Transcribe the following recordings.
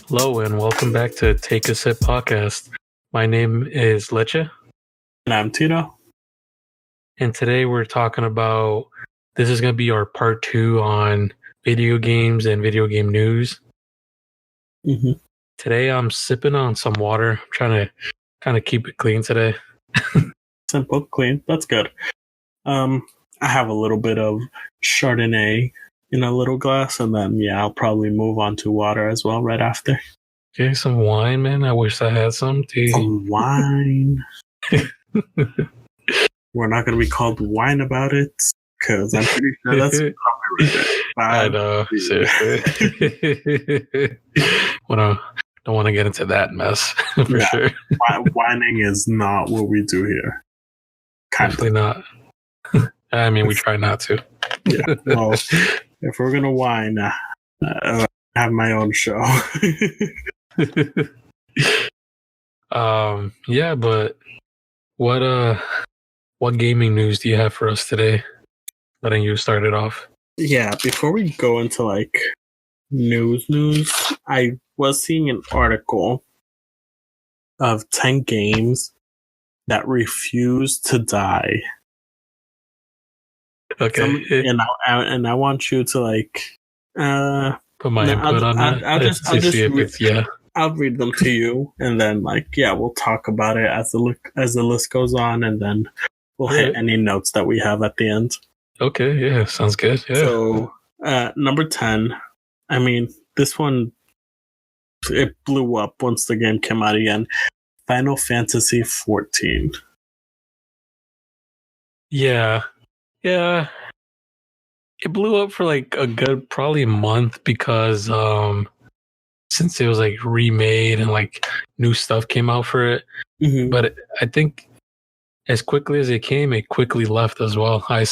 Hello and welcome back to Take a Sip podcast. My name is Leche, And I'm Tito. and today we're talking about this is going to be our part 2 on video games and video game news. Mm-hmm. Today I'm sipping on some water. I'm trying to kind of keep it clean today. Simple, clean. That's good. I have a little bit of Chardonnay in a little glass, and then I'll probably move on to water as well right after. Okay, some wine, man. I wish I had some. Some wine. We're not going to be called wine about it because I'm pretty sure that's copyrighted. I know, seriously. Don't want to get into that mess for sure. Whining is not what we do here. Definitely not. I mean, we try not to. Yeah. Well, if we're gonna whine, I have my own show. Yeah, but what gaming news do you have for us today? Letting you start it off. Yeah, before we go into like news, I was seeing an article of 10 games that refuse to die. Okay. And I want you to like put my input on that. I'll read them to you, and then we'll talk about it as the list goes on, and then we'll hit any notes that we have at the end. Okay, yeah, sounds good. Yeah. So number 10, I mean, this one, it blew up once the game came out again. Final Fantasy 14. Yeah. It blew up for like a good probably a month because since it was like remade and like new stuff came out for it. Mm-hmm. But I think as quickly as it came, it quickly left as well. I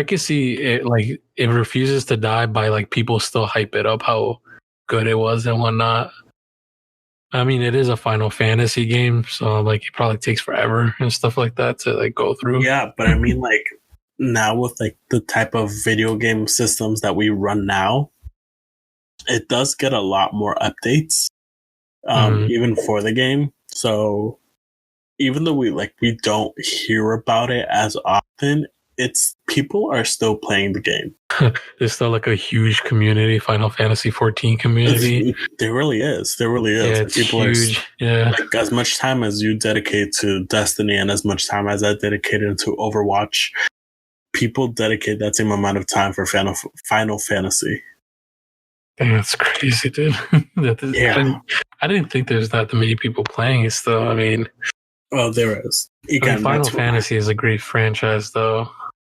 can see it, like it refuses to die by like people still hype it up how good it was and whatnot. I mean, it is a Final Fantasy game, so like it probably takes forever and stuff like that to like go through. Yeah, but I mean, like now with like the type of video game systems that we run now, it does get a lot more updates, even for the game. So even though we don't hear about it as often, people are still playing the game. There's still like a huge community, Final Fantasy 14 community. There really is. Yeah, it's people huge. Like as much time as you dedicate to Destiny and as much time as I dedicated to Overwatch, people dedicate that same amount of time for Final Fantasy. Dang, that's crazy, dude. I didn't think there's that many people playing it still. I mean, well, there is. Again, Final Fantasy is a great franchise, though.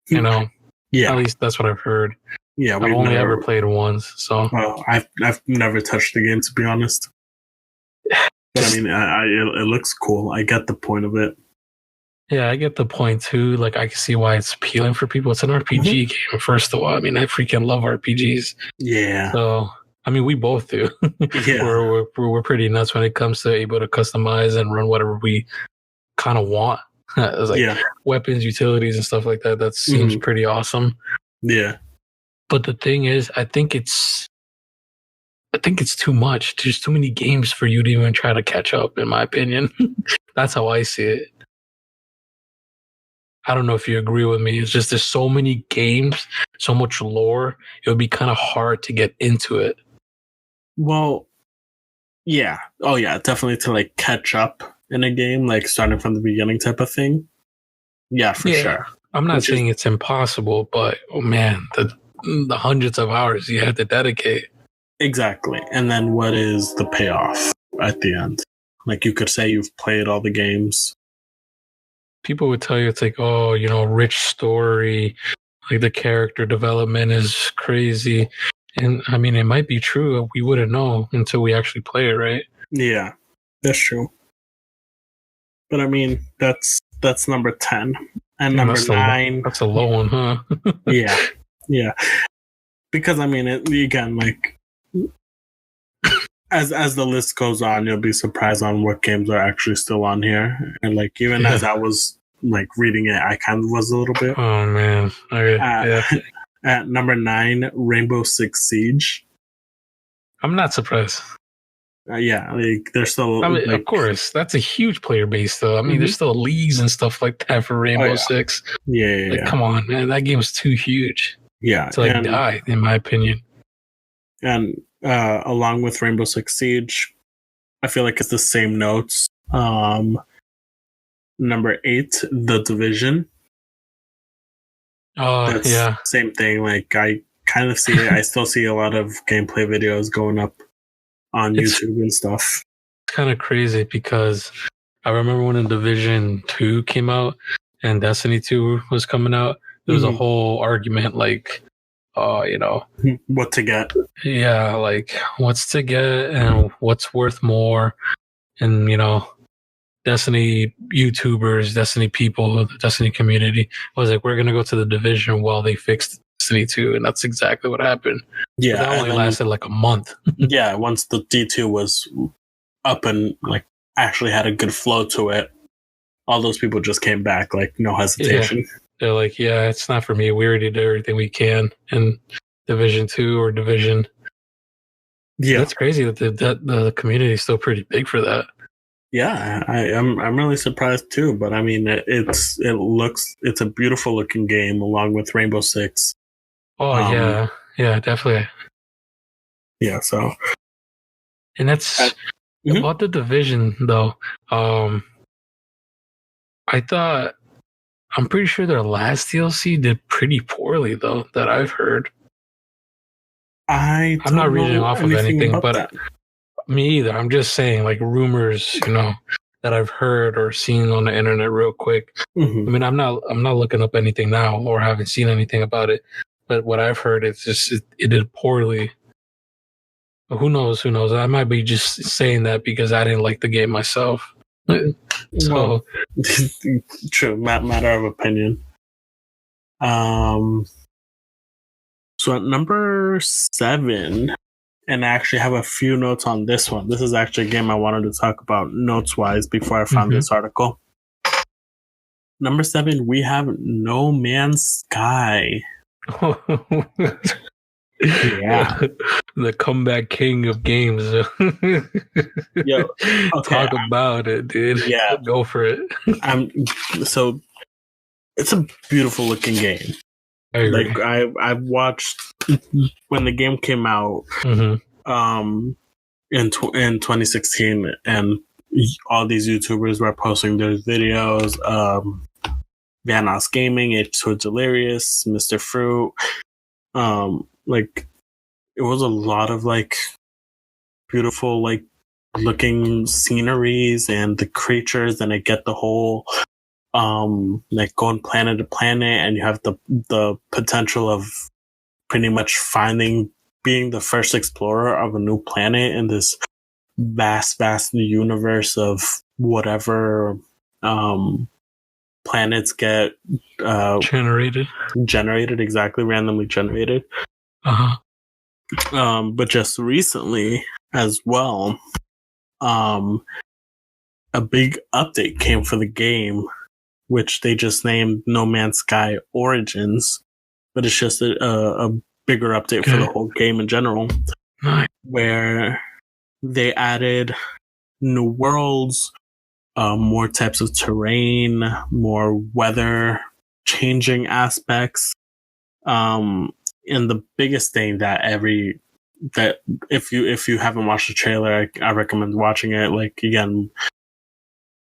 You know, at least that's what I've heard. Yeah, I've only ever played once, so. Well, I've never touched the game, to be honest. But I mean, it looks cool. I get the point of it. Yeah, I get the point too. Like, I can see why it's appealing for people. It's an RPG game, first of all. I mean, I freaking love RPGs. Yeah. So, I mean, we both do. Yeah. We're pretty nuts when it comes to able to customize and run whatever we kind of want. It's like weapons, utilities, and stuff like that. That seems pretty awesome. Yeah. But the thing is, I think it's too much. There's too many games for you to even try to catch up, in my opinion. That's how I see it. I don't know if you agree with me. It's just there's so many games, so much lore. It would be kind of hard to get into it. Well, yeah. Oh, yeah. Definitely to like catch up in a game, like starting from the beginning type of thing. Yeah, for sure. I'm not saying it's impossible, but oh man, the hundreds of hours you have to dedicate. Exactly. And then what is the payoff at the end? Like you could say you've played all the games. People would tell you it's like, oh, you know, rich story, like the character development is crazy. And I mean, it might be true. We wouldn't know until we actually play it, right? Yeah, that's true. But I mean, that's number 10. And number 9. That's a low one, huh? Yeah. Because I mean, again, like as the list goes on, you'll be surprised on what games are actually still on here. And like even as I was like reading it, I kind of was a little bit. Oh man! Okay. At number 9, Rainbow Six Siege. I'm not surprised. Yeah, like they're still. I mean, like, of course, that's a huge player base, though. I mean, there's still leagues and stuff like that for Oh Rainbow yeah, Six. yeah. Come on, man, that game's too huge Yeah, to die, in my opinion. And along with Rainbow Six Siege, I feel like it's the same notes. Number 8, The Division. That's Yeah. same thing. Like I kind of see it. I still see a lot of gameplay videos going up on YouTube and stuff. It's kind of crazy because I remember when the Division 2 came out and Destiny 2 was coming out, there was a whole argument like, what to get. Yeah, like what's to get and what's worth more. And, Destiny YouTubers, Destiny people, the Destiny community was like, we're going to go to the Division while they fixed Destiny 2. And that's exactly what happened. Yeah. But that only lasted like a month. Yeah. Once the D2 was up and like actually had a good flow to it, all those people just came back, like no hesitation. Yeah. They're like, yeah, it's not for me. We already did everything we can in Division 2 or Division. Yeah. That's crazy that the community is still pretty big for that. Yeah, I'm really surprised too. But I mean, it's a beautiful looking game along with Rainbow Six. Oh yeah, definitely. Yeah, so and that's about the Division though. I'm pretty sure their last DLC did pretty poorly though, that I've heard. I'm not reading off of anything, but that. Me either. I'm just saying, like rumors, that I've heard or seen on the internet real quick. I mean, I'm not looking up anything now or haven't seen anything about it. But what I've heard, it's just it did poorly. But who knows? I might be just saying that because I didn't like the game myself. So true, matter of opinion. So at number 7. And I actually have a few notes on this one. This is actually a game I wanted to talk about notes-wise before I found this article. Number 7, we have No Man's Sky. Yeah. The comeback king of games. Yo, talk about it, dude. Yeah. Go for it. So it's a beautiful looking game. I agree. Like I've watched when the game came out in 2016, and all these YouTubers were posting their videos. Vanos Gaming, H2 Delirious, Mr. Fruit. Like it was a lot of like beautiful like looking sceneries and the creatures, and I get the whole like going planet to planet, and you have the potential of pretty much being the first explorer of a new planet in this vast universe of whatever planets get generated, exactly, randomly generated. But just recently as well, a big update came for the game, which they just named No Man's Sky Origins, but it's just a bigger update for the whole game in general, where they added new worlds, more types of terrain, more weather changing aspects. And the biggest thing that if you haven't watched the trailer, I recommend watching it. Like again,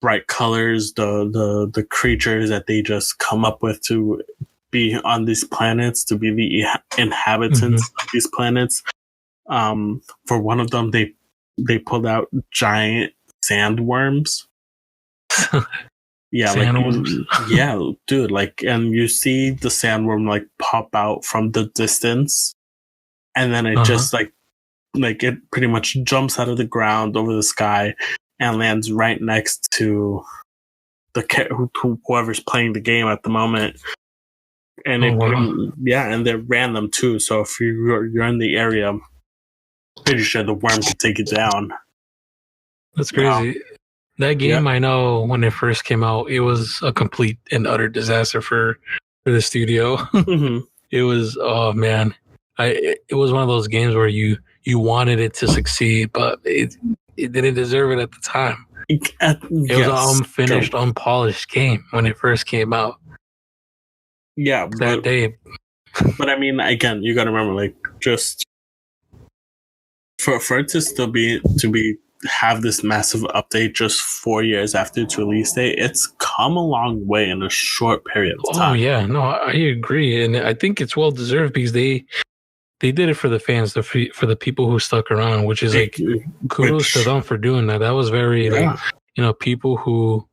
bright colors, the creatures that they just come up with to be on these planets, to be the inhabitants of these planets. For one of them, they pulled out giant sandworms. Yeah, sandworms. Yeah, dude. Like, and you see the sandworm like pop out from the distance, and then it just like it pretty much jumps out of the ground over the sky and lands right next to whoever's playing the game at the moment. And and they're random too. So if you're in the area, I'm pretty sure the worm could take it down. That's crazy. That game, I know when it first came out, it was a complete and utter disaster for the studio. It was, oh man, it was one of those games where you you wanted it to succeed, but it didn't deserve it at the time. It was an unfinished, unpolished game when it first came out. Yeah, that day. But I mean, again, you got to remember, like, just for it to still have this massive update just 4 years after its release date, it's come a long way in a short period of time. Oh yeah, no, I agree, and I think it's well deserved because they did it for the fans, for the people who stuck around, which is like kudos to them for doing that. That was very like, you know, people who,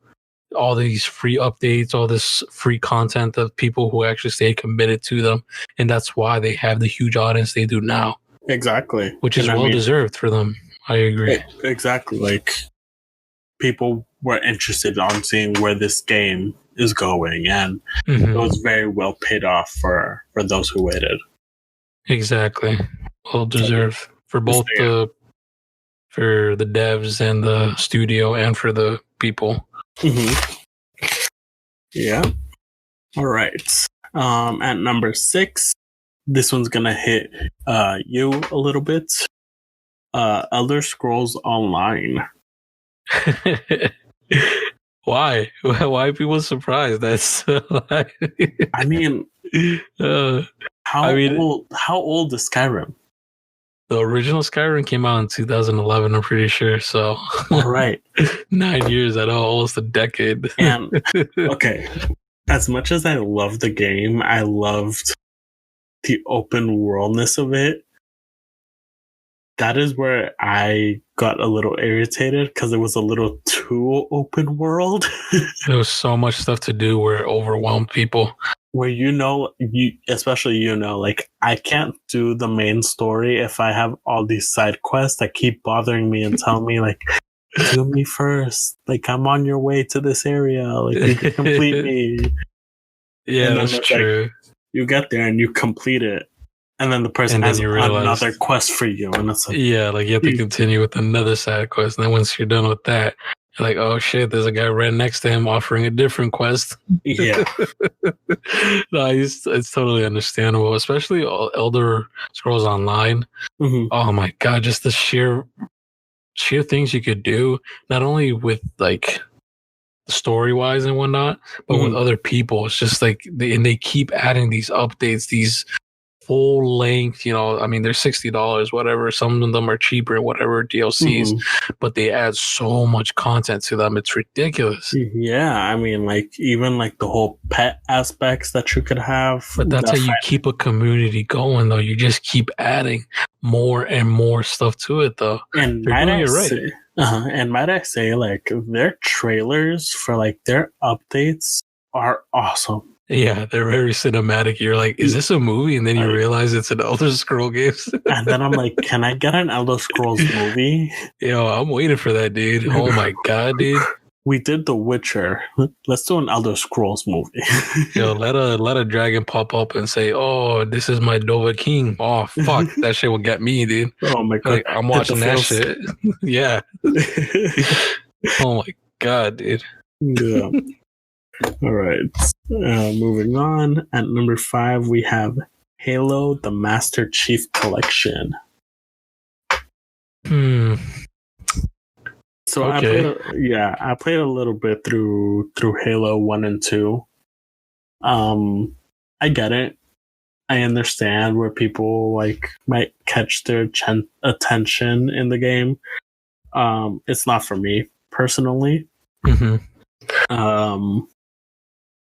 all these free updates, all this free content of people who actually stay committed to them, and that's why they have the huge audience they do now. Exactly, which is well deserved for them. I agree. Exactly, like people were interested on seeing where this game is going, and it was very well paid off for those who waited. Exactly, well deserved for both for the devs and the studio and for the people. Yeah. All right. At number 6, this one's gonna hit you a little bit. Elder Scrolls Online. Why are people surprised? That's I mean, how old is Skyrim? The original Skyrim came out in 2011, I'm pretty sure. So, all right, 9 years, at almost a decade. And okay, as much as I love the game, I loved the open worldness of it. That is where I got a little irritated because it was a little too open world. There was so much stuff to do where it overwhelmed people. Where especially like I can't do the main story if I have all these side quests that keep bothering me and telling me like, do me first. Like I'm on your way to this area. Like you can complete me. Yeah, that's true. Like, you get there and you complete it. And then the person has another quest for you. And it's like, yeah, like you have to continue with another side quest. And then once you're done with that, you're like, oh shit, there's a guy right next to him offering a different quest. Yeah. No, it's totally understandable, especially Elder Scrolls Online. Oh my God, just the sheer things you could do, not only with like story wise and whatnot, but with other people. It's just like, they keep adding these updates, these full length, I mean, they're $60, whatever. Some of them are cheaper, whatever, DLCs, but they add so much content to them. It's ridiculous. Yeah, I mean, like, even like the whole pet aspects that you could have. But that's how you keep a community going, though. You just keep adding more and more stuff to it, though. And might I say, like, their trailers for like their updates are awesome. Yeah, they're very cinematic. You're like, is this a movie? And then you realize it's an Elder Scrolls game. And then I'm like, can I get an Elder Scrolls movie? Yo, I'm waiting for that, dude. Oh my God, dude. We did The Witcher. Let's do an Elder Scrolls movie. Yo, let a dragon pop up and say, oh, this is my Dova King. Oh, fuck. That shit will get me, dude. Oh my God. Like, I'm watching that shit. Yeah. Oh my God, dude. Yeah. All right. Moving on. At number 5, we have Halo: The Master Chief Collection. So okay. I played a little bit through Halo 1 and 2. I get it. I understand where people like might catch their attention in the game. It's not for me personally.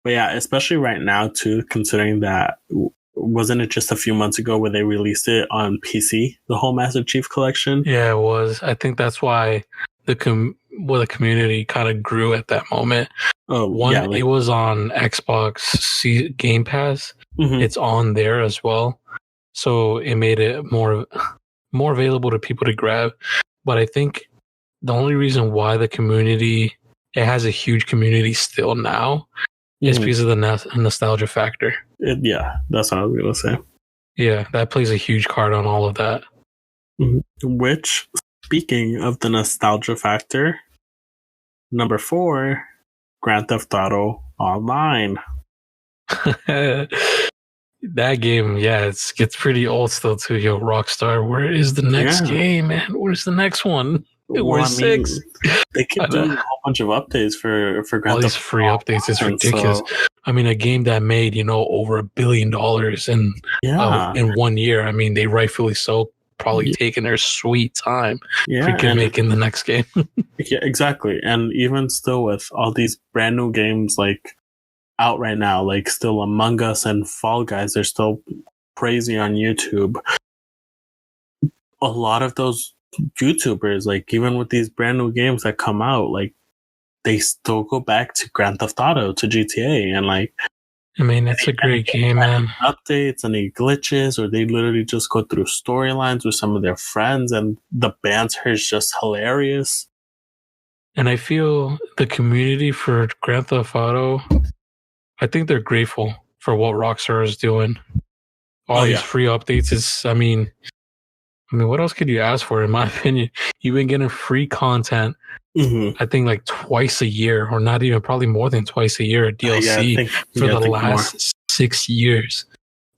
But yeah, especially right now too, considering that wasn't it just a few months ago where they released it on PC, the whole Master Chief Collection? Yeah, it was. I think that's why the community kind of grew at that moment. It was on Xbox Game Pass. It's on there as well, so it made it more available to people to grab. But I think the only reason why it has a huge community still now is because of the nostalgia factor. Yeah, that's what I was gonna say. Yeah, that plays a huge card on all of that. Which, speaking of the nostalgia factor, number 4, Grand Theft Auto Online. That game, yeah, it gets pretty old still too. Yo, Rockstar, where is the next game, man? Where's the next one? Well, Where's 6? they keep doing a whole bunch of updates for All Grand these Theft free updates is ridiculous. So, I mean, a game that made over $1 billion in 1 year. I mean, they rightfully so probably taking their sweet time freaking making the next game. Yeah, exactly. And even still with all these brand new games like out right now, like still Among Us and Fall Guys, they're still crazy on YouTube. A lot of those YouTubers, like even with these brand new games that come out, like they still go back to Grand Theft Auto, to GTA, and like I mean, it's a great game, man. Updates, any glitches, or they literally just go through storylines with some of their friends, and the banter is just hilarious. And I feel the community for Grand Theft Auto, I think they're grateful for what Rockstar is doing. All these free updates is, I mean, what else could you ask for? In my opinion, you've been getting free content. I think like twice a year, or not even, probably more than twice a year, a DLC for the last 6 years.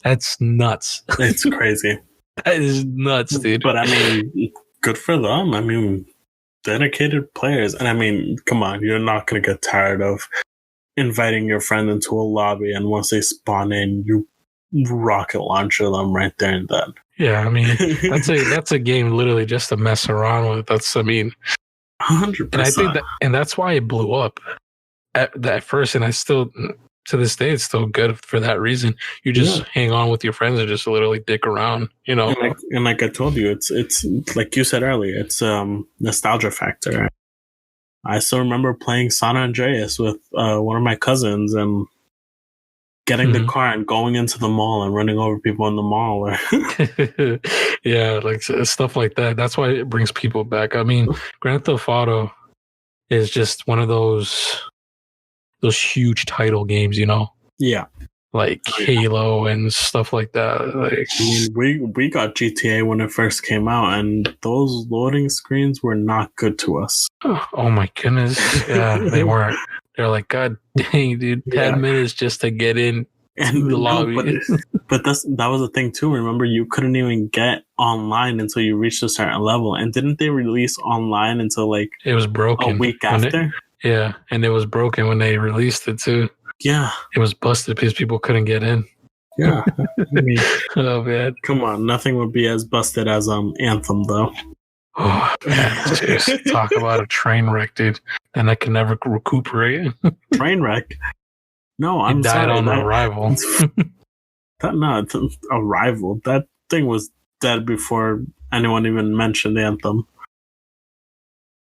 That's nuts. It's crazy. That is nuts, dude. But I mean, good for them. I mean, dedicated players. And I mean, come on, you're not going to get tired of inviting your friend into a lobby, and once they spawn in, you rocket launcher them right there and then. Yeah, I mean, that's a game literally just to mess around with. That's, I mean, 100%. And I think that's why it blew up at first, and I still, to this day, it's still good for that reason. You just hang on with your friends and just literally dick around, And like I told you, it's like you said earlier, it's nostalgia factor. I still remember playing San Andreas with one of my cousins and getting the car and going into the mall and running over people in the mall. Yeah, like stuff like that. That's why it brings people back. I mean, Grand Theft Auto is just one of those huge title games, Yeah. Like Halo and stuff like that. Like, I mean, we got GTA when it first came out, and those loading screens were not good to us. Oh my goodness. Yeah, they weren't. They're like, God dang, dude, 10 minutes just to get in to the lobby. But that was the thing too. Remember, you couldn't even get online until you reached a certain level. And didn't they release online until like it was broken a week after? Yeah, and it was broken when they released it too. Yeah. It was busted because people couldn't get in. Yeah. I mean, oh man. Come on, nothing would be as busted as Anthem though. Oh man, just talk about a train wreck, dude. And I can never recuperate. Train wreck? No, I'm died sorry. On arrival. It's arrival. That thing was dead before anyone even mentioned Anthem.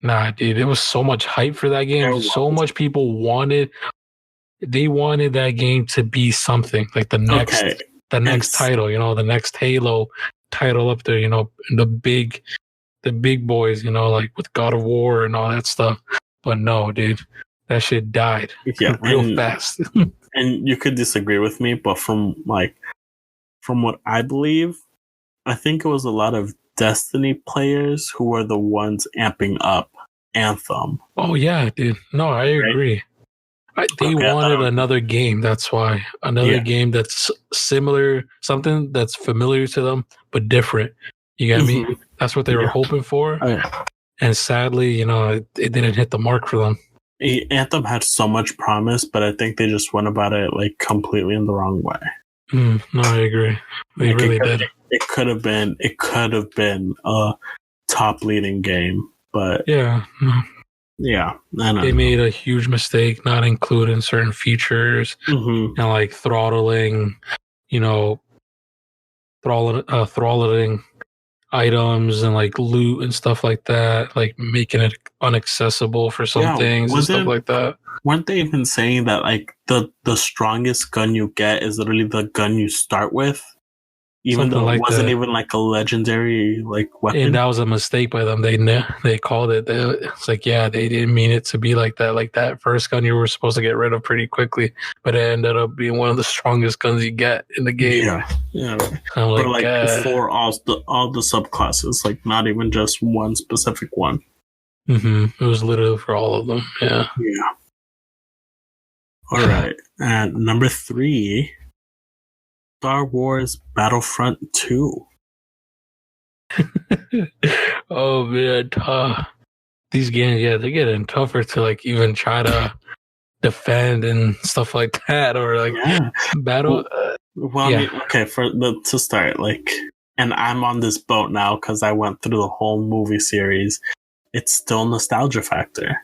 Nah, dude, it was so much hype for that game. So much people wanted. They wanted that game to be something like the next title. The next Halo title up there. The big boys. Like with God of War and all that stuff. But no, dude, that shit died real fast. And you could disagree with me, but from what I believe, I think it was a lot of Destiny players who were the ones amping up Anthem. Oh yeah, dude. No, I agree. They wanted another game. That's why another game that's similar, something that's familiar to them but different. You get me? That's what they were hoping for. And sadly, it didn't hit the mark for them. Anthem had so much promise, but I think they just went about it like completely in the wrong way. No, I agree. They really did. It could have been a top leading game, but yeah, they made a huge mistake not including certain features and like throttling items and like loot and stuff like that, like making it inaccessible for some things and stuff like that. Weren't they even saying that like the strongest gun you get is literally the gun you start with? Even though it wasn't even like a legendary like weapon. And that was a mistake by them. They called it. It's like, yeah, they didn't mean it to be like that. Like that first gun you were supposed to get rid of pretty quickly, but it ended up being one of the strongest guns you get in the game. Yeah. But like for all the subclasses, like not even just one specific one. It was literally for all of them. Yeah. All right. And number 3. Star Wars Battlefront 2. Oh man, these games, yeah, they're getting tougher to like even try to defend and stuff like that, or like battle. Well, I mean, okay, to start, like, and I'm on this boat now because I went through the whole movie series. It's still nostalgia factor.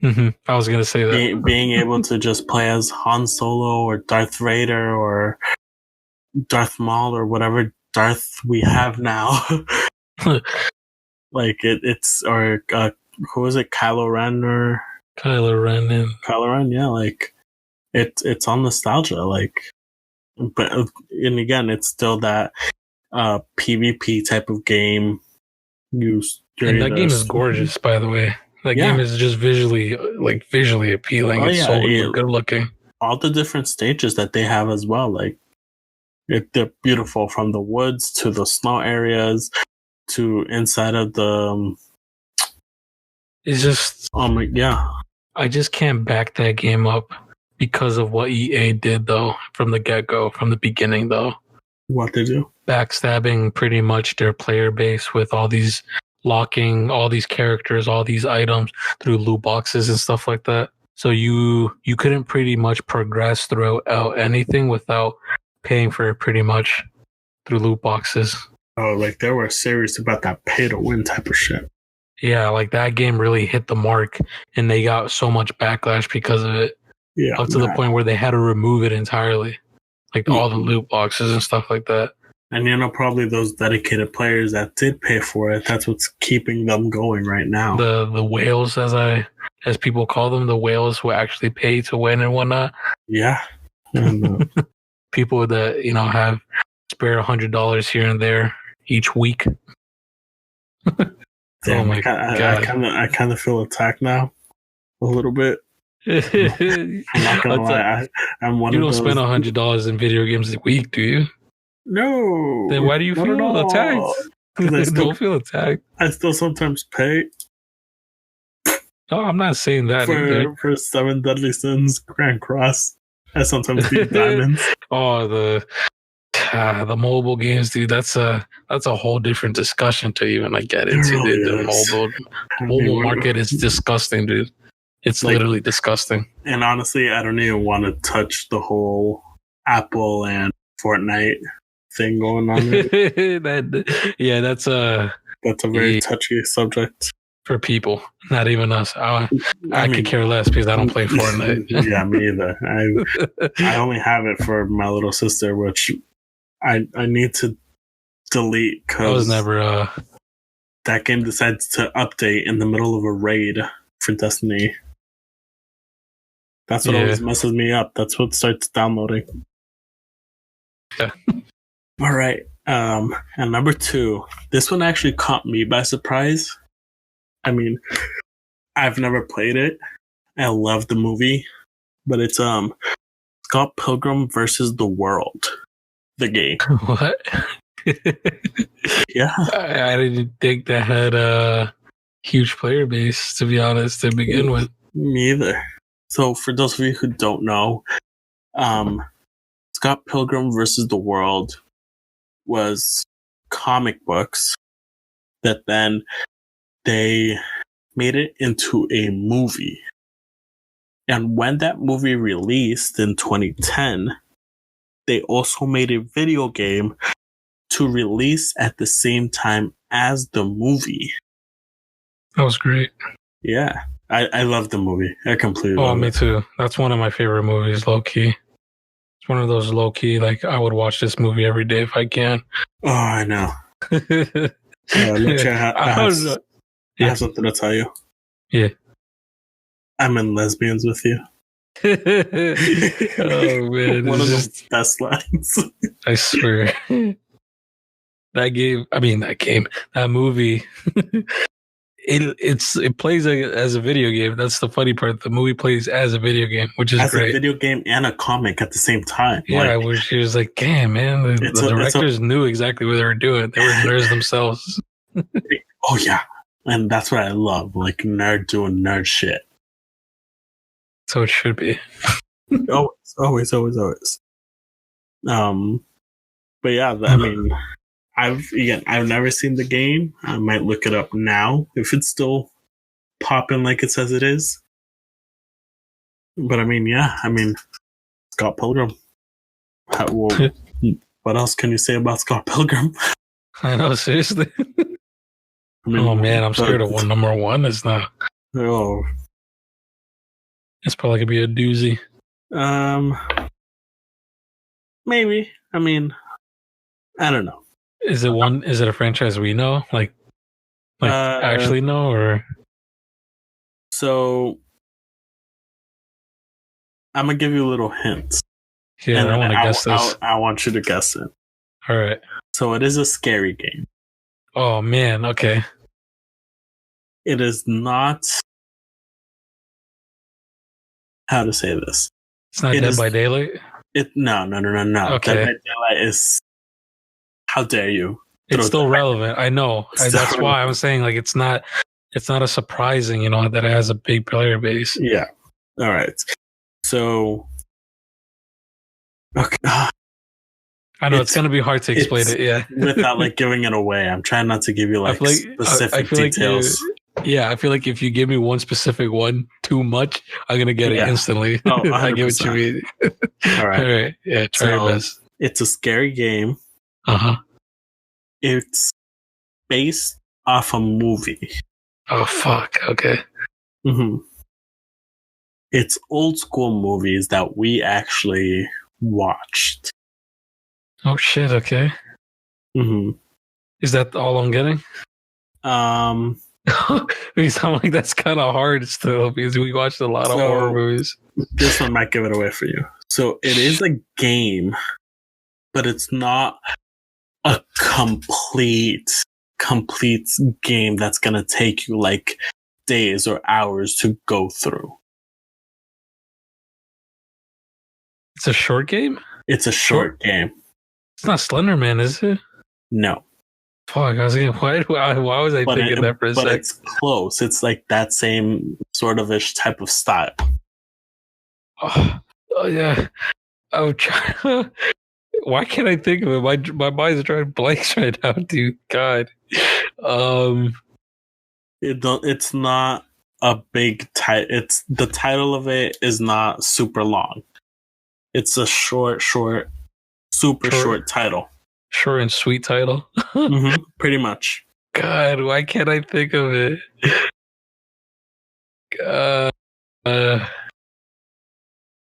I was gonna say that Being able to just play as Han Solo or Darth Vader or Darth Maul or whatever Darth we have now, like it's or who is it, Kylo Ren or Kylo Ren, yeah, like it's on nostalgia, like, but and again, it's still that PvP type of game. And that game is gorgeous, by the way. That game is just visually appealing. It's so good looking. All the different stages that they have as well, like they're beautiful, from the woods to the snow areas to inside of the. It's just I just can't back that game up because of what EA did, though, from the get-go, from the beginning, though. What they do? Backstabbing pretty much their player base with all these locking all these characters, all these items through loot boxes and stuff like that. So you couldn't pretty much progress throughout anything without paying for it pretty much through loot boxes. Oh, like they were serious about that pay to win type of shit. Yeah, like that game really hit the mark and they got so much backlash because of it. Yeah. Up to the point where they had to remove it entirely. Like all the loot boxes and stuff like that. And probably those dedicated players that did pay for it, that's what's keeping them going right now. The whales, as people call them, the whales who actually pay to win and whatnot. Yeah. And, people that, have spare $100 here and there each week. Damn, oh my God. I kind of feel attacked now a little bit. I'm not gonna lie. I'm one of those. You don't spend $100 in video games a week, do you? No. Then why do you feel attacked? I don't feel attacked. I still sometimes pay. Oh, I'm not saying that for 7 Deadly Sins Grand Cross. I sometimes beat diamonds. Oh, the mobile games, dude. That's a whole different discussion to even get into. Really the mobile market is disgusting, dude. It's literally disgusting. And honestly, I don't even want to touch the whole Apple and Fortnite thing going on there. That's a very touchy subject for people, not even us. I could care less because I don't play Fortnite. Yeah, me either. I only have it for my little sister, which I need to delete because I was never that game decides to update in the middle of a raid for Destiny. That's what always messes me up. That's what starts downloading. Yeah. All right. And number 2, this one actually caught me by surprise. I mean, I've never played it. I love the movie, but it's Scott Pilgrim versus the World, the game. What? Yeah. I didn't think that had a huge player base, to be honest, to begin with. Me either. So for those of you who don't know, Scott Pilgrim versus the World was comic books that then they made it into a movie. And when that movie released in 2010, they also made a video game to release at the same time as the movie. That was great. Yeah. I love the movie. I completely love it. Oh, me too. That's one of my favorite movies, low key. It's one of those low key, I would watch this movie every day if I can. Oh, I know. Leche, I have something to tell you. Yeah. I'm in Lesbians with you. Oh, man. One of the best lines. I swear. That movie. It plays as a video game. That's the funny part. The movie plays as a video game, which is great. As a video game and a comic at the same time. Yeah, she was like, damn, man. The directors knew exactly what they were doing. They were nerds themselves. Oh, yeah. And that's what I love. Nerd doing nerd shit. So it should be. Always. But yeah, I mean, I've never seen the game. I might look it up now if it's still popping like it says it is. But I mean, yeah, I mean, Scott Pilgrim. What else can you say about Scott Pilgrim? I know, seriously. I mean, Oh man, I'm scared of number one. It's not. Oh, it's probably gonna be a doozy. Maybe. I mean, I don't know. Is it one? Is it a franchise we know? Like actually know, or? So, I'm gonna give you a little hint. Yeah, I want to guess this. I want you to guess it. All right. So it is a scary game. Oh man. Okay. It is not. How to say this? It's not Dead by Daylight. No. Okay. Dead by Daylight is. How dare you? It's still relevant. I know. That's why I was saying like it's not a surprising, that it has a big player base. Yeah. All right. So. Okay. I know it's going to be hard to explain it. Yeah. Without like giving it away. I'm trying not to give you specific details. I feel like if you give me one specific one too much, I'm going to get it instantly. Oh, I get what you mean. All right. Yeah. Try your best. It's a scary game. Uh-huh. It's based off a movie. Oh, fuck. Okay. Mm-hmm. It's old school movies that we actually watched. Oh, shit. Okay. Mm-hmm. Is that all I'm getting? You sound like that's kind of hard still because we watched a lot of horror movies. This one might give it away for you. So it is a game, but it's not a complete game that's going to take you like days or hours to go through. It's a short game? It's a short game. It's not Slender Man, is it? No. Fuck, I was thinking, why was I thinking that for a second? But it's close. It's like that same sort of ish type of style. Oh yeah. I'm trying. Why can't I think of it? My mind's trying blanks right now, dude. God. It's not a big title. It's the title of it is not super long. It's a short title. Short and sweet title. Mm-hmm, pretty much. God, why can't I think of it?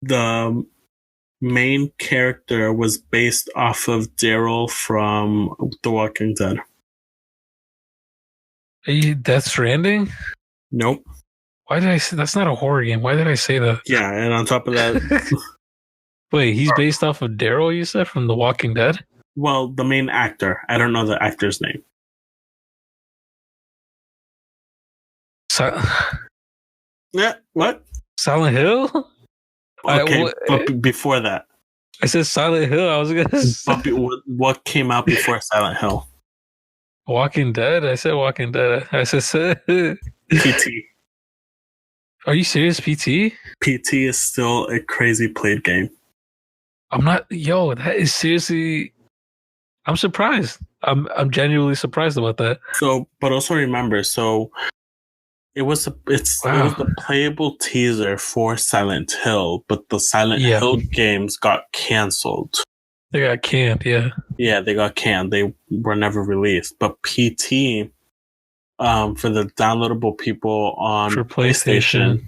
The main character was based off of Daryl from The Walking Dead. Are you Death Stranding? Nope. Why did I say that's not a horror game? Why did I say that? Yeah, and on top of that, wait, he's based off of Daryl, you said, from The Walking Dead? Well, the main actor. I don't know the actor's name. Yeah, what? Silent Hill? Okay, but before that. I said Silent Hill. I was going to say. What came out before Silent Hill? Walking Dead? I said Walking Dead. I said PT. Are you serious, PT? PT is still a crazy played game. I'm not... Yo, that is seriously... I'm surprised. I'm genuinely surprised about that. So, but also remember, it was the playable teaser for Silent Hill, but the Silent Hill games got canceled. They got canned, yeah. Yeah, they got canned. They were never released. But PT, for the downloadable people on PlayStation,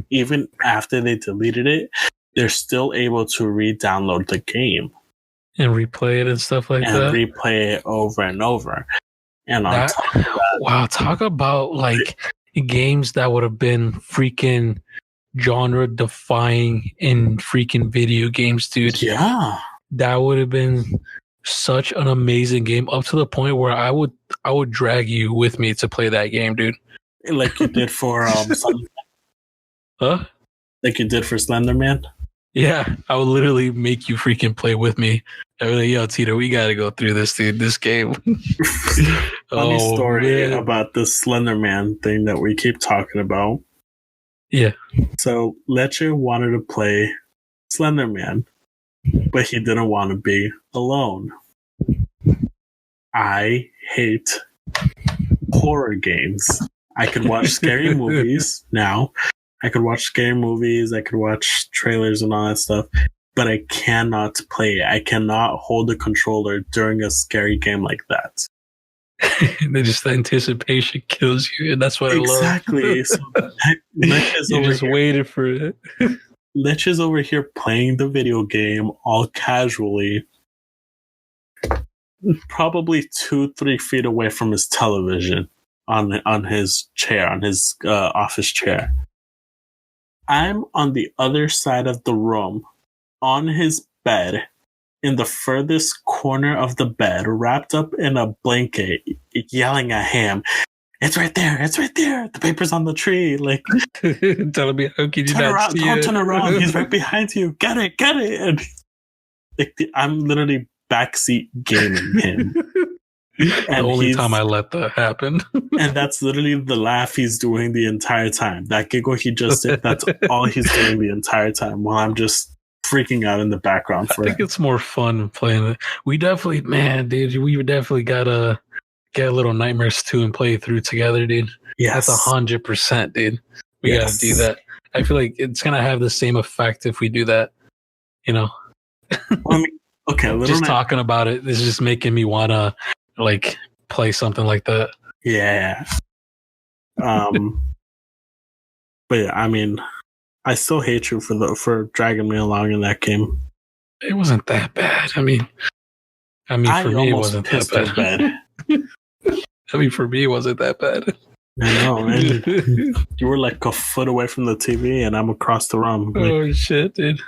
even after they deleted it, they're still able to re-download the game. And replay it and stuff like that. And replay it over and over. And on top of that... Wow, talk about like games that would have been freaking genre defying in freaking video games, dude. Yeah. That would have been such an amazing game, up to the point where I would drag you with me to play that game, dude. Like you did for Huh? Like you did for Slender Man? Yeah, I would literally make you freaking play with me. I was like, yo, Tito, we gotta go through this, dude. This game. Funny story about this Slender Man thing that we keep talking about. Yeah. So Leche wanted to play Slender Man, but he didn't want to be alone. I hate horror games. I could watch scary movies now. I could watch scary movies. I could watch trailers and all that stuff. But I cannot play it. I cannot hold a controller during a scary game like that. The anticipation kills you, and that's what I love. Exactly. So you just waited for it. Leche is over here playing the video game all casually, probably 2-3 feet away from his television on his chair, on his office chair. I'm on the other side of the room, on his bed, in the furthest corner of the bed, wrapped up in a blanket, yelling at him, "It's right there! It's right there! The paper's on the tree!" Like, telling me, "How can you turn not around? see Don't it? turn around! He's right behind you! Get it! Get it!" And like, I'm literally backseat gaming him. The only time I let that happen. And that's literally the laugh he's doing the entire time. That giggle he just did, that's all he's doing the entire time while I'm just freaking out in the background for I think it's more fun playing it. We definitely gotta get a little Nightmares 2 and play through together, dude. Yes. That's 100%, dude. We gotta do that. I feel like it's gonna have the same effect if we do that. You know? Well, I mean, okay, just talking about it is just making me wanna like play something like that. Yeah. But yeah, I mean, I still hate you for dragging me along in that game. It wasn't that bad. I mean, for me, it wasn't that bad. I mean, for me, it wasn't that bad. I know, man. You were like a foot away from the TV, and I'm across the room. Oh shit, dude!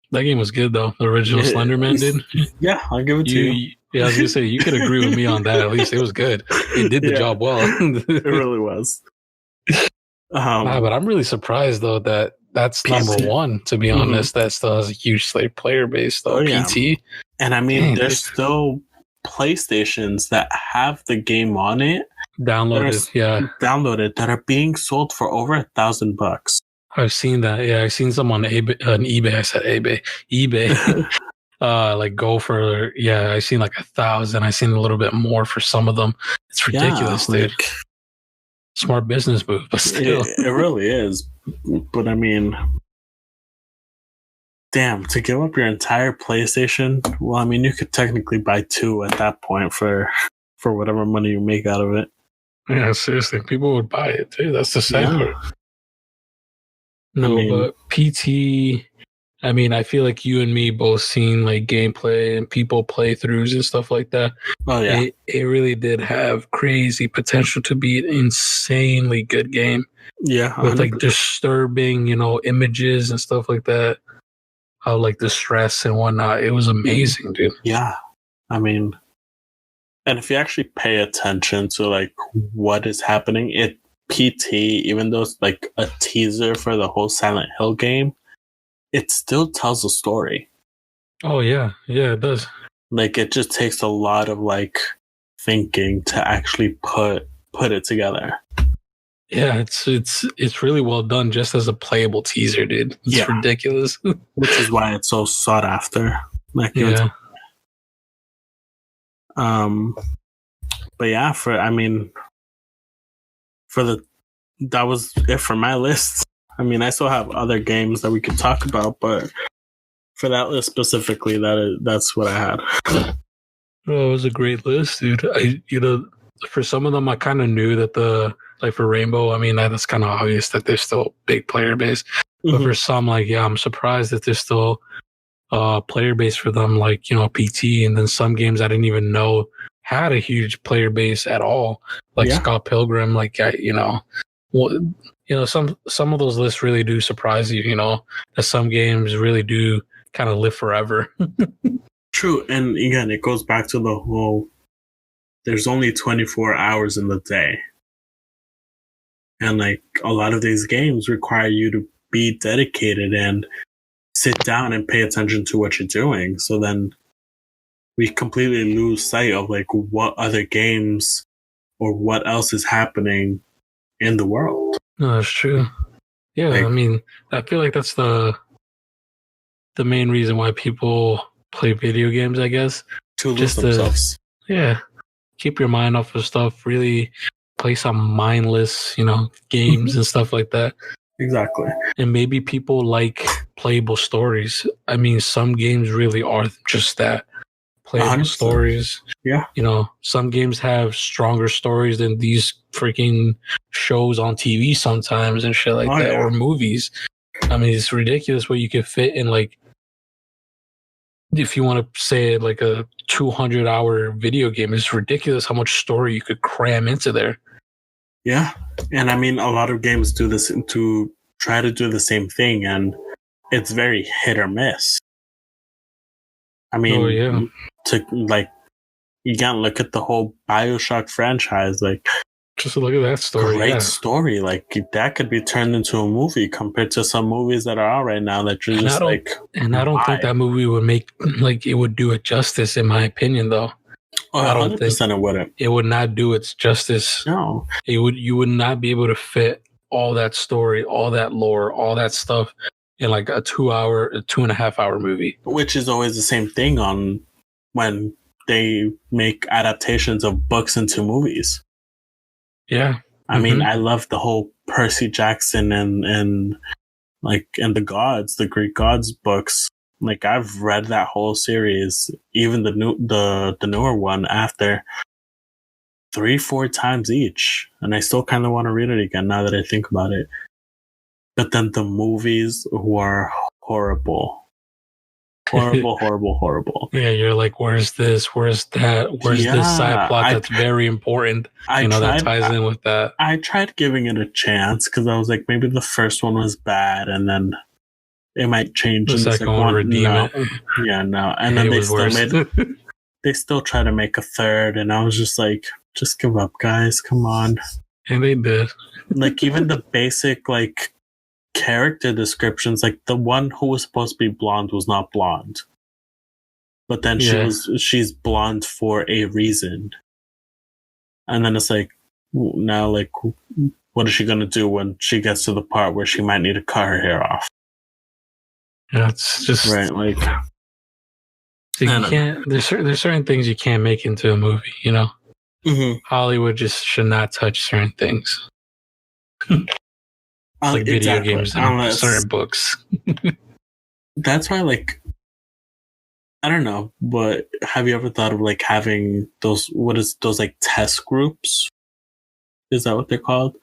That game was good though. The original Slenderman, dude. Yeah, I'll give it to you. Yeah, I was gonna say you could agree with me on that. At least it was good. It did the job well. It really was. But I'm really surprised though that that's PC. Number one. To be honest, that still has a huge player base though. PT, and I mean, there's still PlayStations that have the game on it downloaded that are being sold for over $1,000. I've seen that. Yeah, I've seen some on eBay. I said eBay. Like go for I've seen like 1,000. I've seen a little bit more for some of them. It's ridiculous, dude. Smart business move, but still, it really is. But I mean, damn, to give up your entire PlayStation. Well, I mean, you could technically buy 2 at that point for whatever money you make out of it. Yeah, seriously, people would buy it too. That's the sad part. No, but PT. I mean, I feel like you and me both seen like gameplay and people playthroughs and stuff like that. Oh yeah, it really did have crazy potential to be an insanely good game. Yeah, 100%. With like disturbing, images and stuff like that. How like the stress and whatnot. It was amazing, dude. Yeah, I mean, and if you actually pay attention to like what is happening, PT, even though it's like a teaser for the whole Silent Hill game, it still tells a story. Oh yeah, it does. Like it just takes a lot of like thinking to actually put it together. Yeah, it's really well done just as a playable teaser, dude. It's ridiculous. Which is why it's so sought after. Like but yeah, that was it for my list. I mean, I still have other games that we could talk about, but for that list specifically, that's what I had. Oh, it was a great list, dude. For some of them, I kind of knew that for Rainbow, I mean, that's kind of obvious that there's still a big player base. Mm-hmm. But for some, I'm surprised that there's still a player base for them, like, PT, and then some games I didn't even know had a huge player base at all, like Scott Pilgrim, some of those lists really do surprise you, that some games really do kind of live forever. True. And again, it goes back to the whole, there's only 24 hours in the day. And like a lot of these games require you to be dedicated and sit down and pay attention to what you're doing. So then we completely lose sight of like what other games or what else is happening in the world. No, that's true. Yeah, I mean, I feel like that's the main reason why people play video games, I guess. To lose themselves. Yeah. keep your mind off of stuff. Really play some mindless, games and stuff like that. Exactly. And maybe people like playable stories. I mean, some games really are just that, playable 100%. stories. Yeah. Some games have stronger stories than these freaking shows on TV sometimes and shit like that, or movies. I mean, it's ridiculous what you could fit in, like, if you want to say like a 200-hour video game, it's ridiculous how much story you could cram into there. Yeah. And I mean, a lot of games do this to try to do the same thing, and it's very hit or miss. I mean, you can't look at the whole BioShock franchise. Like, just look at that story. Great story. Like, that could be turned into a movie compared to some movies that are out right now that you're just like. And I don't think that movie would it would do it justice, in my opinion, though. Oh, I don't think it wouldn't. It would not do its justice. No. You would not be able to fit all that story, all that lore, all that stuff in like a 2.5 hour movie. Which is always the same thing on when they make adaptations of books into movies. Yeah. I mean, I love the whole Percy Jackson and the gods, the Greek gods books. Like, I've read that whole series, even the newer one, after 3-4 times each, and I still kind of want to read it again now that I think about it. But then the movies were horrible. Horrible. Yeah, you're like, where's this? Where's that? Where's this side plot that's very important? That ties in with that. I tried giving it a chance because I was like, maybe the first one was bad, and then it might change. The second one redeem it. Yeah, no. And then they still try to make a third, and I was just like, just give up, guys. Come on. And they did. Like, even the basic, like, character descriptions, like the one who was supposed to be blonde was not blonde, but then she's blonde for a reason, and then it's like, now, like, what is she gonna do when she gets to the part where she might need to cut her hair off? Yeah, it's just right. Like, so you can't. There's certain things you can't make into a movie. Hollywood just should not touch certain things. Like video games and certain books. That's why, like, I don't know, but have you ever thought of like having those like test groups? Is that what they're called?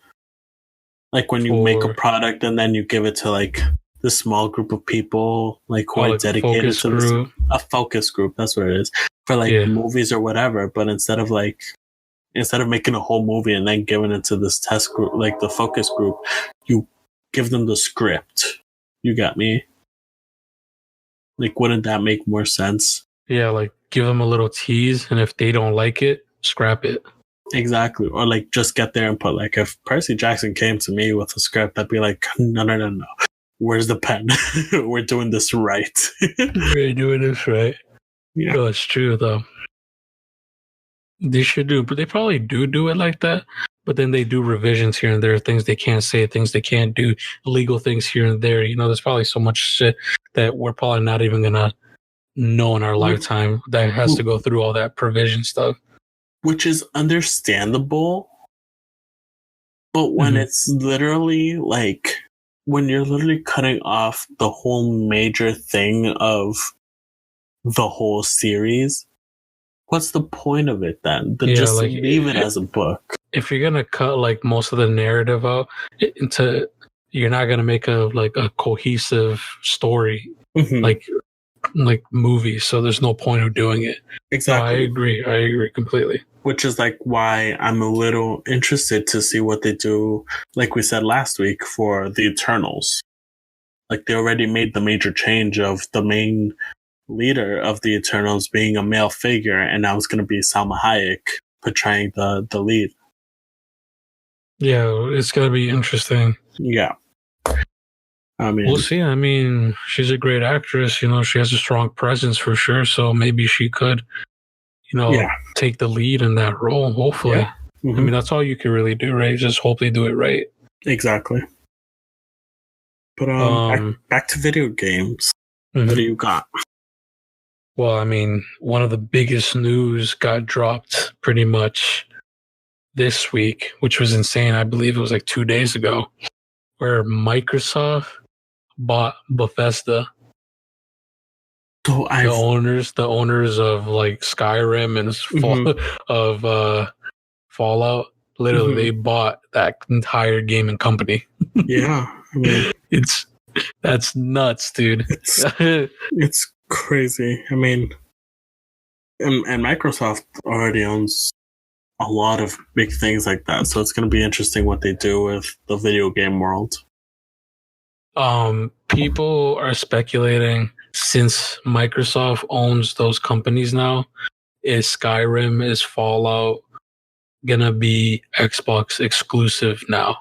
Like when you make a product and then you give it to like the small group of people, like who are dedicated to this, a focus group. That's what it is, for like movies or whatever. But instead of making a whole movie and then giving it to this test group, like the focus group, you give them the script. You got me? Like, wouldn't that make more sense? Yeah, like give them a little tease, and if they don't like it, scrap it. Exactly. Or like just get there and put, like, if Percy Jackson came to me with a script, I'd be like, no. Where's the pen? We're doing this right. We're doing this right. Yeah. No, it's true though. They should do, but they probably do it like that. But then they do revisions here and there, things they can't say, things they can't do, legal things here and there. There's probably so much shit that we're probably not even gonna know in our lifetime that has to go through all that provision stuff. Which is understandable. But when it's literally like, when you're literally cutting off the whole major thing of the whole series, what's the point of it then? Then just like, leave it as a book. If you're gonna cut like most of the narrative out into, you're not gonna make a cohesive story like movies. So there's no point of doing it. Exactly. I agree completely. Which is like why I'm a little interested to see what they do, like we said last week, for the Eternals. Like, they already made the major change of the main leader of the Eternals being a male figure, and now it's going to be Salma Hayek portraying the lead. Yeah, it's going to be interesting. Yeah. I mean, we'll see. I mean, she's a great actress. She has a strong presence for sure. So maybe she could, take the lead in that role, hopefully. Yeah. I mean, that's all you can really do, right? Just hope they do it right. Exactly. But back to video games. What do you got? Well, I mean, one of the biggest news got dropped pretty much this week, which was insane. I believe it was like 2 days ago, where Microsoft bought Bethesda. So The owners of like Skyrim and of Fallout. Literally, they bought that entire gaming company. Yeah, I mean, that's nuts, dude. It's crazy. I mean, and Microsoft already owns a lot of big things like that, so it's going to be interesting what they do with the video game world. People are speculating, since Microsoft owns those companies now, is Skyrim, is Fallout gonna be Xbox exclusive now?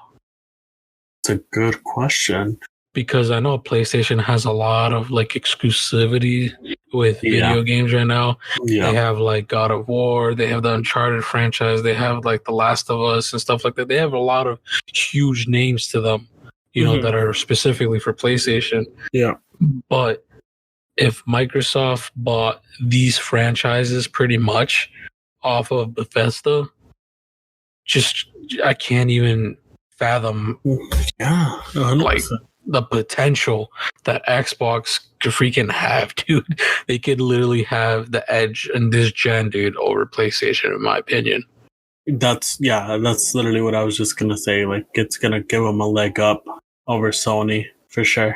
It's a good question. Because I know PlayStation has a lot of like exclusivity with video games right now. Yeah. They have like God of War, they have the Uncharted franchise, they have like The Last of Us and stuff like that. They have a lot of huge names to them, you know, that are specifically for PlayStation. Yeah. But if Microsoft bought these franchises pretty much off of Bethesda, I can't even fathom like the potential that Xbox could freaking have, dude. They could literally have the edge in this gen, dude, over PlayStation, in my opinion. That's literally what I was just gonna say. Like, it's gonna give them a leg up over Sony for sure.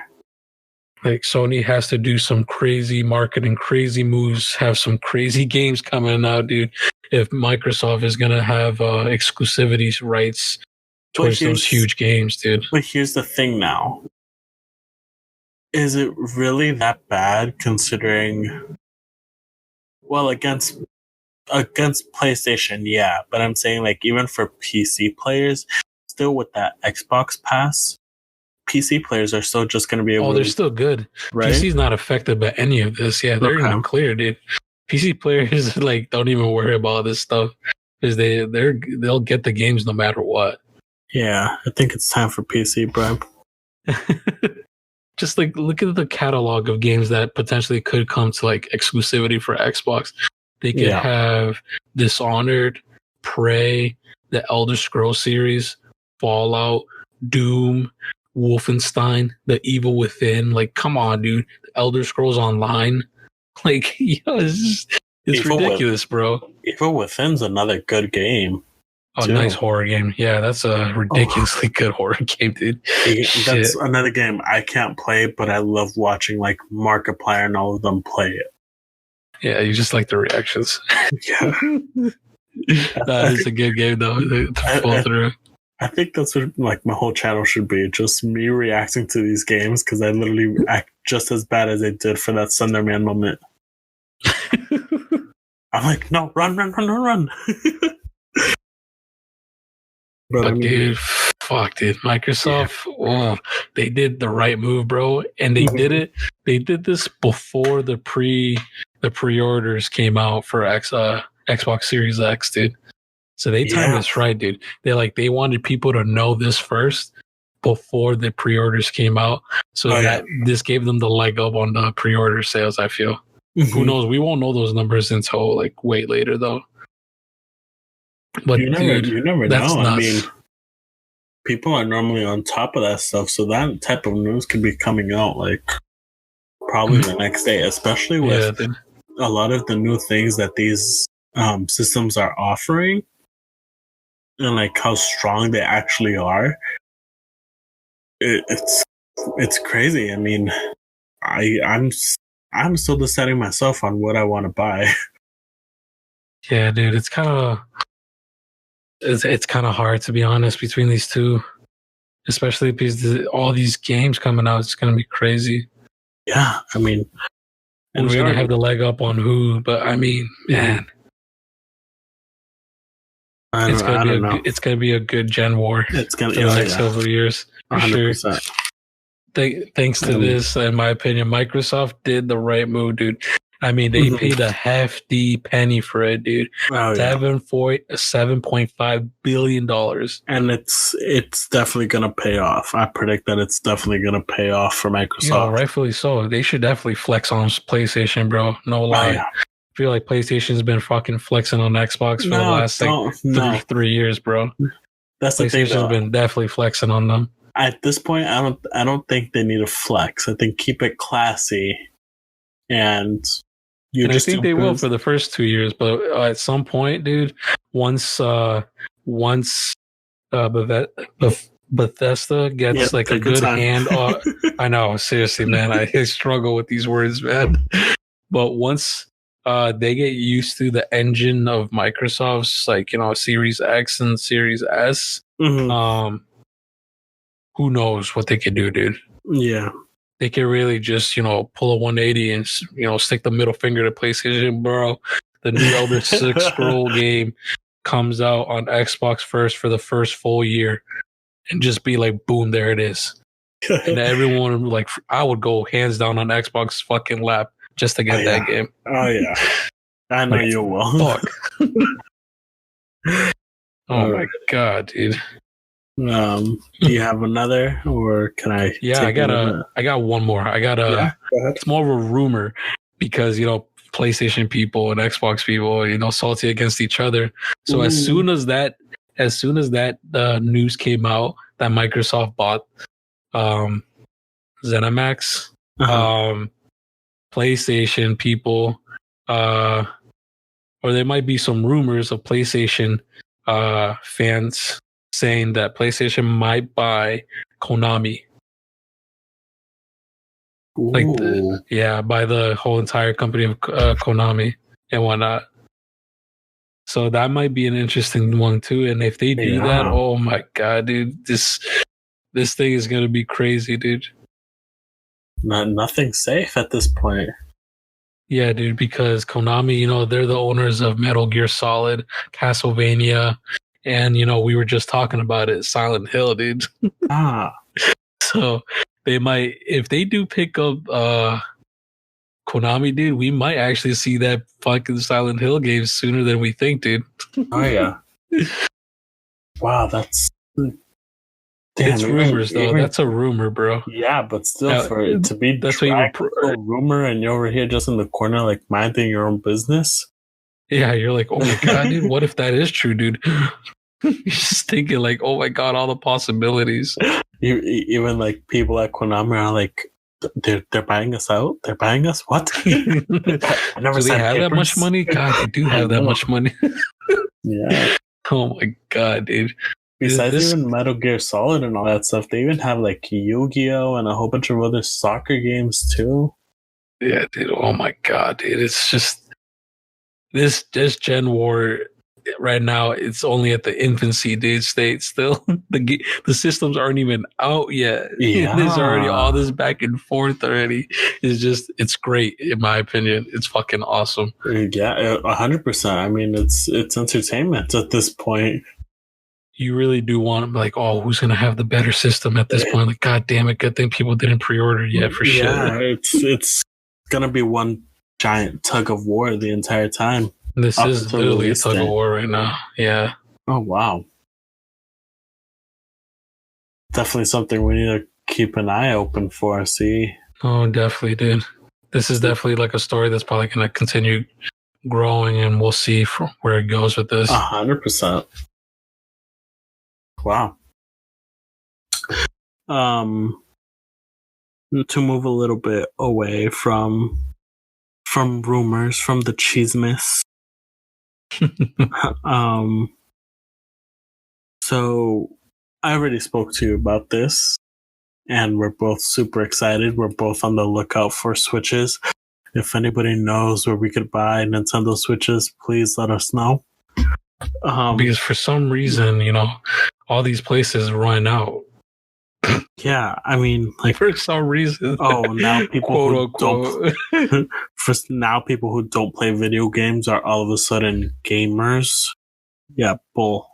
Like, Sony has to do some crazy marketing, crazy moves, have some crazy games coming out, dude. If Microsoft is gonna have exclusivity rights towards those huge games, dude. But here's the thing now. Is it really that bad considering, well, against PlayStation, yeah, but I'm saying like even for PC players, still with that Xbox Pass, PC players are still just going to be able they're still good. Right? PC's not affected by any of this. Yeah, they're in the clear, dude. PC players like don't even worry about this stuff because they'll get the games no matter what. Yeah, I think it's time for PC, bro. Just like look at the catalog of games that potentially could come to like exclusivity for Xbox. They could have Dishonored, Prey, the Elder Scrolls series, Fallout, Doom, Wolfenstein, The Evil Within. Like, come on, dude. The Elder Scrolls Online. Like, it's ridiculous, bro. Evil Within's another good game. Oh, nice horror game. Yeah, that's a ridiculously good horror game, dude. That's another game I can't play, but I love watching like Markiplier and all of them play it. Yeah, you just like the reactions. Yeah. That is a good game, though, to pull through. I think that's what like my whole channel should be, just me reacting to these games, because I literally act just as bad as I did for that Slenderman moment. I'm like, no, run. But dude, fuck, dude. Microsoft, they did the right move, bro. And they did it. They did this before the pre-orders came out for Xbox Series X, dude. So they timed this right, dude. They wanted people to know this first before the pre-orders came out. So that this gave them the leg up on the pre-order sales, I feel. Who knows? We won't know those numbers until like way later, though. But you never know. I mean, people are normally on top of that stuff, so that type of news could be coming out like probably the next day, especially with a lot of the new things that these systems are offering, and like how strong they actually are. It's crazy. I mean, I'm still deciding myself on what I want to buy. Yeah, dude, it's kind of hard, to be honest, between these two, especially because all these games coming out. It's gonna be crazy. Yeah, I mean, who's gonna have the leg up on who? But I mean, man, it's gonna be a good gen war. It's gonna for the next several years, for 100%. Sure. Thanks to this, in my opinion, Microsoft did the right move, dude. I mean, they paid a hefty penny for it, dude. Oh, yeah. $7.5 billion. And it's definitely going to pay off. I predict that it's definitely going to pay off for Microsoft. You know, rightfully so. They should definitely flex on PlayStation, bro. No lie. Oh, yeah. I feel like PlayStation's been fucking flexing on Xbox for the last like 3 years, bro. That's the thing, PlayStation's been definitely flexing on them. At this point, I don't think they need a flex. I think keep it classy, and I think they will for the first 2 years, but at some point, dude, once Bethesda gets like a good hand on, I know, seriously, man, I struggle with these words, man. But once they get used to the engine of Microsoft's, like, you know, Series X and Series S, who knows what they could do, dude? Yeah. They can really just, you know, pull a 180 and, you know, stick the middle finger to PlayStation, bro. The new Elder Scrolls game comes out on Xbox first for the first full year and just be like, boom, there it is. And everyone, like, I would go hands down on Xbox fucking lap just to get that game. Oh, yeah. I know, like, you will. Fuck. Oh, my God, dude. Do you have another, or can I? Yeah, I got one more. It's more of a rumor because, you know, PlayStation people and Xbox people, you know, salty against each other. So as soon as that news came out that Microsoft bought ZeniMax, PlayStation people, or there might be some rumors of PlayStation fans saying that PlayStation might buy Konami. Like, buy the whole entire company of Konami and whatnot. So that might be an interesting one too. And if they do that, oh my God, dude, this thing is gonna be crazy, dude. Nothing safe at this point. Yeah, dude, because Konami, you know, they're the owners of Metal Gear Solid, Castlevania, and, you know, we were just talking about it, Silent Hill, dude. So they might, if they do pick up Konami, dude, we might actually see that fucking Silent Hill game sooner than we think, dude. Oh, yeah. Wow, that's... It's rumors, though. That's a rumor, bro. Yeah, but still, for it to be that's a rumor and you're over here just in the corner, like, minding your own business. Yeah, you're like, oh my God, dude, what if that is true, dude? You're just thinking like, oh my God, all the possibilities. Even like people at Konami are like, they're buying us out? They're buying us? What? I never do they have that much money? God, they do have that much money. Yeah. Oh my God, dude. Besides even Metal Gear Solid and all that stuff, they even have like Yu-Gi-Oh! And a whole bunch of other soccer games too. Yeah, dude. Oh my God, dude. It's just this Gen War right now. It's only at the infancy, dude. State still. The systems aren't even out yet. Yeah. There's already all this back and forth already. It's great in my opinion. It's fucking awesome. Yeah, 100%. I mean, it's entertainment at this point. You really do want, like, oh, who's gonna have the better system at this point? Like, God damn it, good thing people didn't pre-order yet for sure. Yeah, it's gonna be one giant tug of war the entire time. This is literally a tug of war right now. Yeah. Oh wow. Definitely something we need to keep an eye open for. See. Oh, definitely, dude. This is definitely like a story that's probably gonna continue growing, and we'll see from where it goes with this. 100%. Wow. To move a little bit away from rumors, from the chismes. So I already spoke to you about this, and we're both super excited. We're both on the lookout for Switches. If anybody knows where we could buy Nintendo Switches, please let us know. Because for some reason, you know, all these places run out. Yeah, I mean, like, for some reason. Oh, now people people who don't play video games are all of a sudden gamers. Yeah, bull.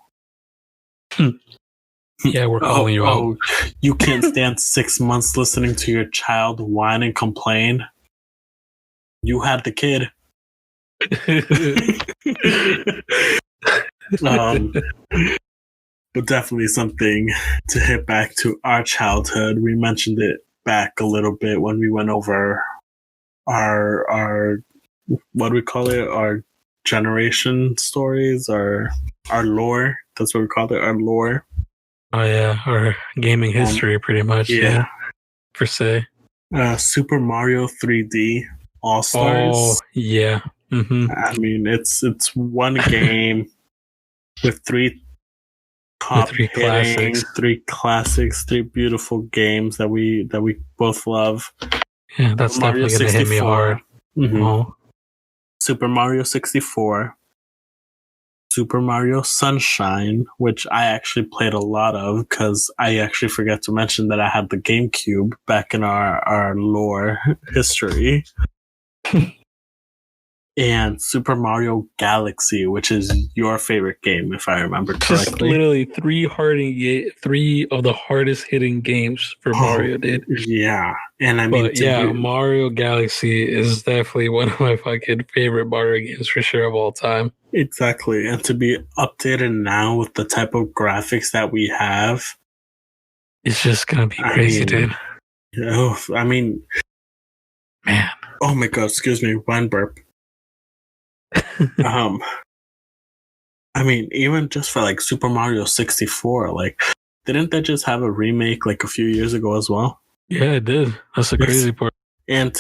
Yeah, we're calling you out. You can't stand 6 months listening to your child whine and complain. you had the kid. But definitely something to hit back to our childhood. We mentioned it back a little bit when we went over our what do we call it? Our generation stories, our lore. That's what we call it, our lore. Oh yeah, or gaming history, pretty much. Yeah, per se. Super Mario 3D All Stars. Oh yeah. Mm-hmm. I mean, it's one game with three classics, three beautiful games that we both love. Yeah, that's definitely gonna hit me hard. Mm-hmm. Oh. Super Mario 64, Super Mario Sunshine, which I actually played a lot of because I actually forgot to mention that I had the GameCube back in our lore history. And Super Mario Galaxy, which is your favorite game, if I remember correctly. Just literally three of the hardest hitting games for Mario, dude. Yeah, and I mean, Mario Galaxy is definitely one of my fucking favorite Mario games for sure of all time. Exactly, and to be updated now with the type of graphics that we have, it's just gonna be crazy, dude. Oh, I mean, man. Oh my god, excuse me, wine burp. I mean, even just for like Super Mario 64, like, didn't they just have a remake like a few years ago as well? Yeah, it did. That's the crazy part. And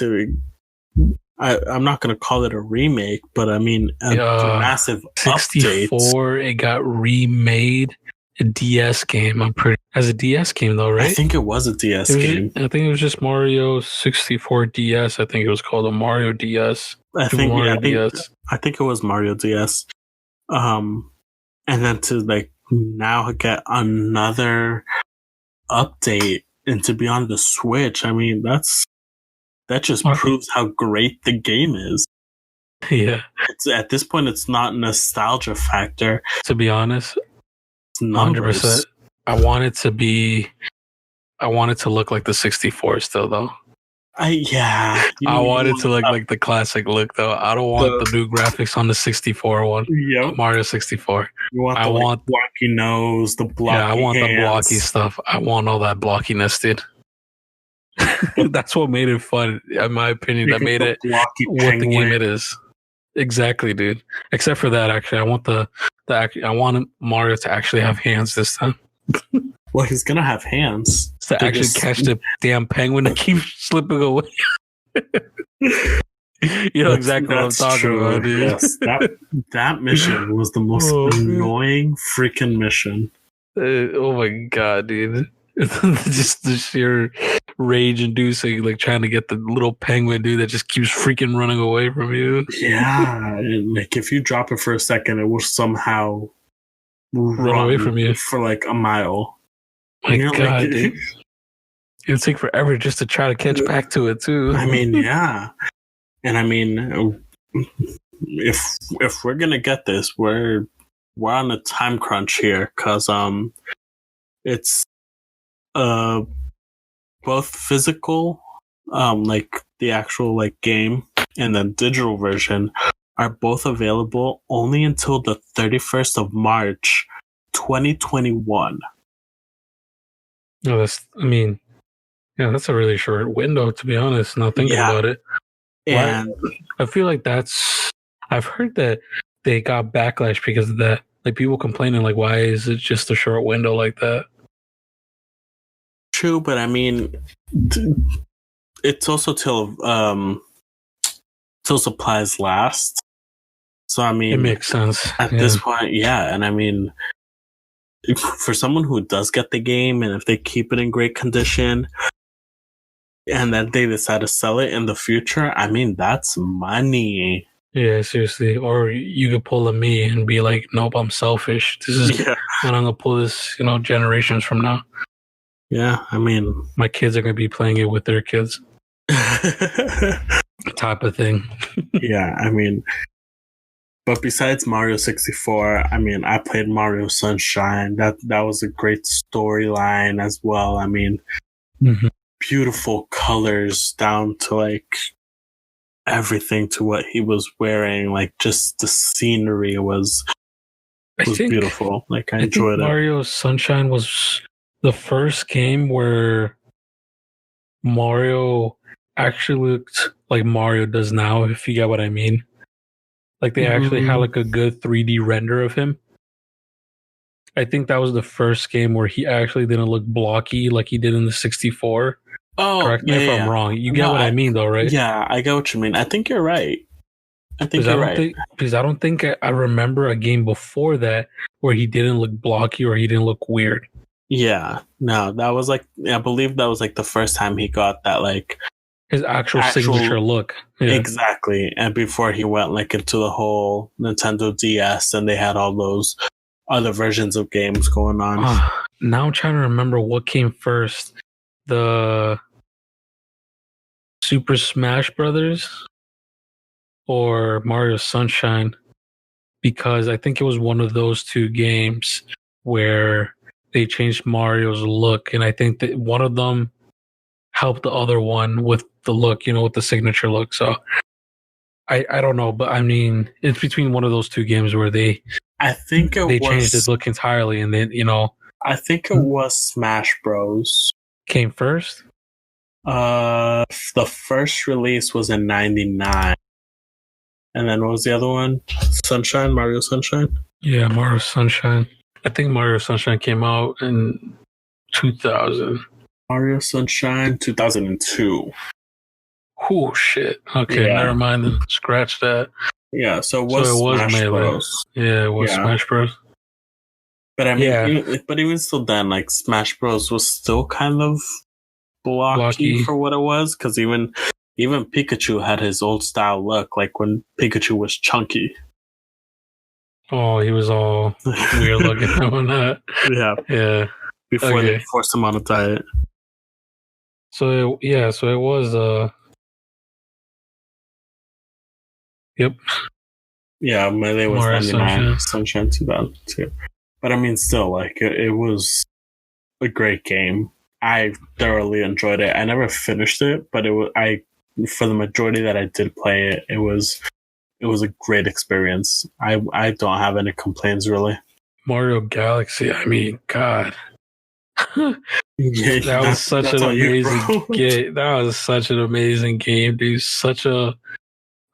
I'm not going to call it a remake, but I mean, a massive 64, update. It got remade. A DS game, as a DS game though, right? I think it was a DS game. I think it was just Mario 64 DS. I think it was called a Mario DS. I think it was Mario DS. And then to like now get another update and to be on the Switch, I mean that just proves how great the game is. Yeah. At this point, it's not nostalgia factor. To be honest, 100%. I want it to look like the 64 still, though. I want it to look like the classic look, though. I don't want the new graphics on the 64 one. Yeah, Mario 64. I want the blocky nose, the blocky. Yeah, I want hands. The blocky stuff. I want all that blockiness, dude. That's what made it fun, in my opinion. That made it what the game it is. Exactly, dude. Except for that, actually, I want Mario to actually have hands this time. Well, he's gonna have hands to actually catch the damn penguin that keeps slipping away. You know exactly what I'm talking about, dude. Yes, that mission was the most annoying freaking mission. Oh my god, dude! Just the sheer rage-inducing, like trying to get the little penguin dude that just keeps freaking running away from you. Yeah, like if you drop it for a second, it will somehow run away from you for like a mile. My god, dude! It'll take forever just to try to catch back to it too. I mean, yeah, and I mean, if we're gonna get this, we're on a time crunch here because it's both physical, like the actual like game, and then digital version are both available only until the 31st of March, 2021. No, that's a really short window, to be honest. Not thinking about it. And I feel like I've heard that they got backlash because of that. Like people complaining, like, why is it just a short window like that? True, but I mean, it's also till supplies last. So I mean, it makes sense at this point. Yeah, and I mean, for someone who does get the game, and if they keep it in great condition, and then they decide to sell it in the future, I mean, that's money. Yeah, seriously. Or you could pull a me and be like, nope, I'm selfish. This is, and I'm going to pull this, generations from now. Yeah, I mean, my kids are going to be playing it with their kids. Type of thing. Yeah, I mean, but besides Mario 64, I mean, I played Mario Sunshine. That was a great storyline as well. I mean, beautiful colors down to like everything to what he was wearing. Like just the scenery was beautiful. Like I enjoyed it. Mario Sunshine was the first game where Mario actually looked like Mario does now, if you get what I mean. Like they actually had like a good 3D render of him. I think that was the first game where he actually didn't look blocky like he did in the 64. Oh, correct me if I'm wrong. You get what I mean, though, right? Yeah, I get what you mean. I think you're right. Because I don't think I remember a game before that where he didn't look blocky or he didn't look weird. Yeah, no, that was like, I believe that was like the first time he got that like his actual signature look. Yeah. Exactly. And before he went like into the whole Nintendo DS and they had all those other versions of games going on. Now I'm trying to remember what came first. The Super Smash Brothers or Mario Sunshine, because I think it was one of those two games where they changed Mario's look, and I think that one of them helped the other one with the look, with the signature look. So I don't know, but I mean, it's between one of those two games where they changed his look entirely, and then I think it was Smash Bros. Came first. The first release was in '99, and then what was the other one? Mario Sunshine. Yeah, Mario Sunshine. I think Mario Sunshine came out in 2000. Mario Sunshine 2002. Oh shit! Okay, never mind. Then. Scratch that. Yeah, so it was Smash Melee. Bros. Yeah, it was Smash Bros. But I mean, but even still, then like Smash Bros was still kind of blocky. For what it was, because even Pikachu had his old style look, like when Pikachu was chunky. Oh, he was all weird looking on that. Yeah. Before they forced him on a diet. So it was. Yep. Yeah, Melee was 99, Sunshine 2002. But I mean, still, like it was a great game. I thoroughly enjoyed it. I never finished it, but for the majority that I did play it, it was a great experience. I don't have any complaints really. Mario Galaxy, I mean, God. That was such an amazing game. That was such an amazing game, dude. There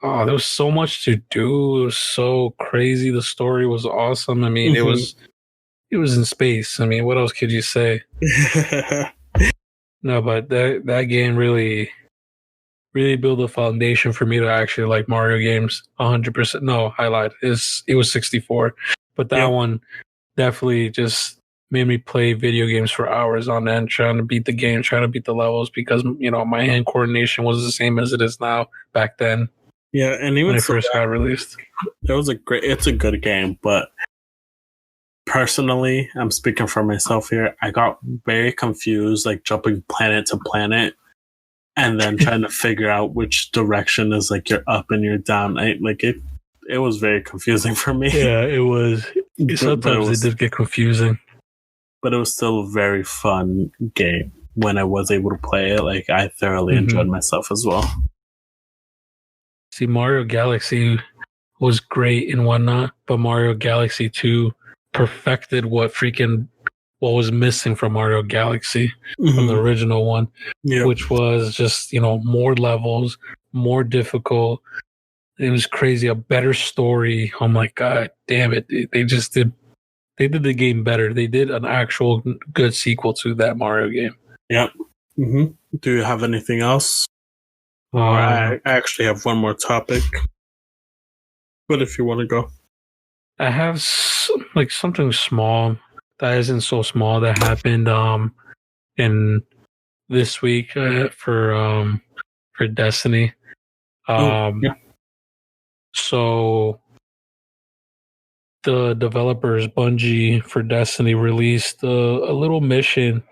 was so much to do. It was so crazy. The story was awesome. I mean, it was in space. I mean, what else could you say? No, but that game really built a foundation for me to actually like Mario games 100%. No, I lied. It was 64. But that one definitely just made me play video games for hours on end, trying to beat the game, trying to beat the levels, because my hand coordination was the same as it is now back then. Yeah, and even when it first got released, it's a good game, but personally, I'm speaking for myself here. I got very confused, like jumping planet to planet, and then trying to figure out which direction is like you're up and you're down. It was very confusing for me. Yeah, it was. Sometimes it did get confusing, but it was still a very fun game when I was able to play it. Like I thoroughly enjoyed myself as well. See, Mario Galaxy was great and whatnot, but Mario Galaxy 2 perfected what was missing from Mario Galaxy from the original one, which was just, more levels, more difficult. It was crazy. A better story. I'm like, God damn it. They did the game better. They did an actual good sequel to that Mario game. Yep. Do you have anything else? I actually have one more topic. But if you want to go. I have something small that isn't so small that happened in this week for Destiny. So the developers Bungie for Destiny released a little mission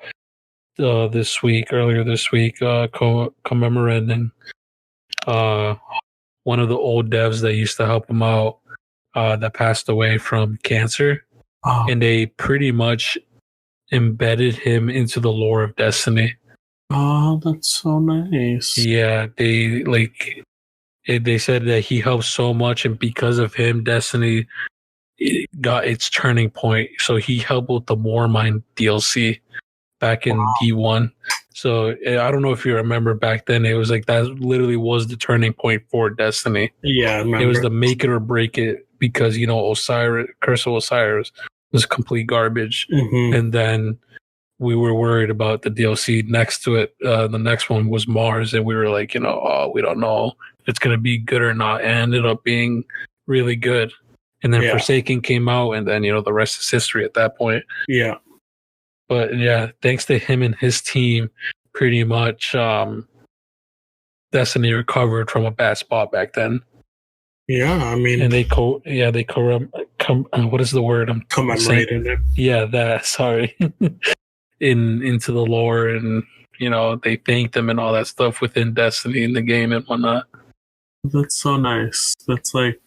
earlier this week, commemorating one of the old devs that used to help them out that passed away from cancer. And they pretty much embedded him into the lore of Destiny. Oh, that's so nice. Yeah, they They said that he helped so much, and because of him, Destiny got its turning point. So he helped with the Warmind DLC back in D1. So I don't know if you remember back then, it was like that literally was the turning point for Destiny. Yeah, I remember. It was the make it or break it because, Osiris, Curse of Osiris was complete garbage. Mm-hmm. And then we were worried about the DLC next to it. The next one was Mars, and we were like, we don't know if it's going to be good or not. It ended up being really good. And then Forsaken came out, and then, the rest is history at that point. Yeah. But yeah, thanks to him and his team, pretty much Destiny recovered from a bad spot back then. Yeah, I mean, and they what is the word? I'm commemorated it. Yeah, that. Sorry, into the lore, and they thanked them and all that stuff within Destiny in the game and whatnot. That's so nice. That's like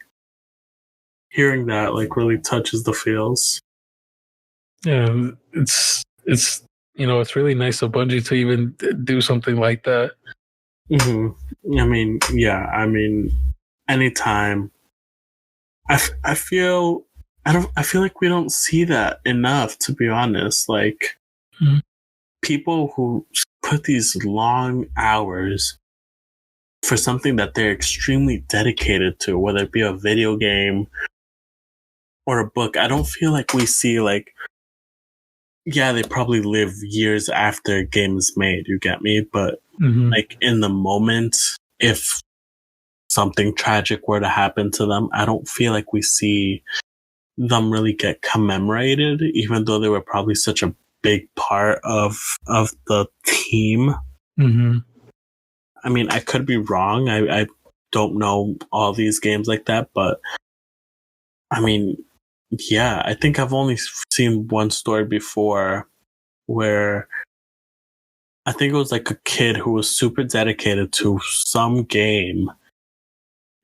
hearing that like really touches the feels. Yeah, it's it's really nice of Bungie to even do something like that. Mm-hmm. I mean, anytime. I feel like we don't see that enough, to be honest. Like people who put these long hours for something that they're extremely dedicated to, whether it be a video game or a book. I don't feel like we see like, yeah, they probably live years after a game is made, you get me? But like in the moment, if something tragic were to happen to them, I don't feel like we see them really get commemorated, even though they were probably such a big part of the team. I mean, I could be wrong. I don't know all these games like that, but I mean, yeah, I think I've only seen one story before where I think it was like a kid who was super dedicated to some game.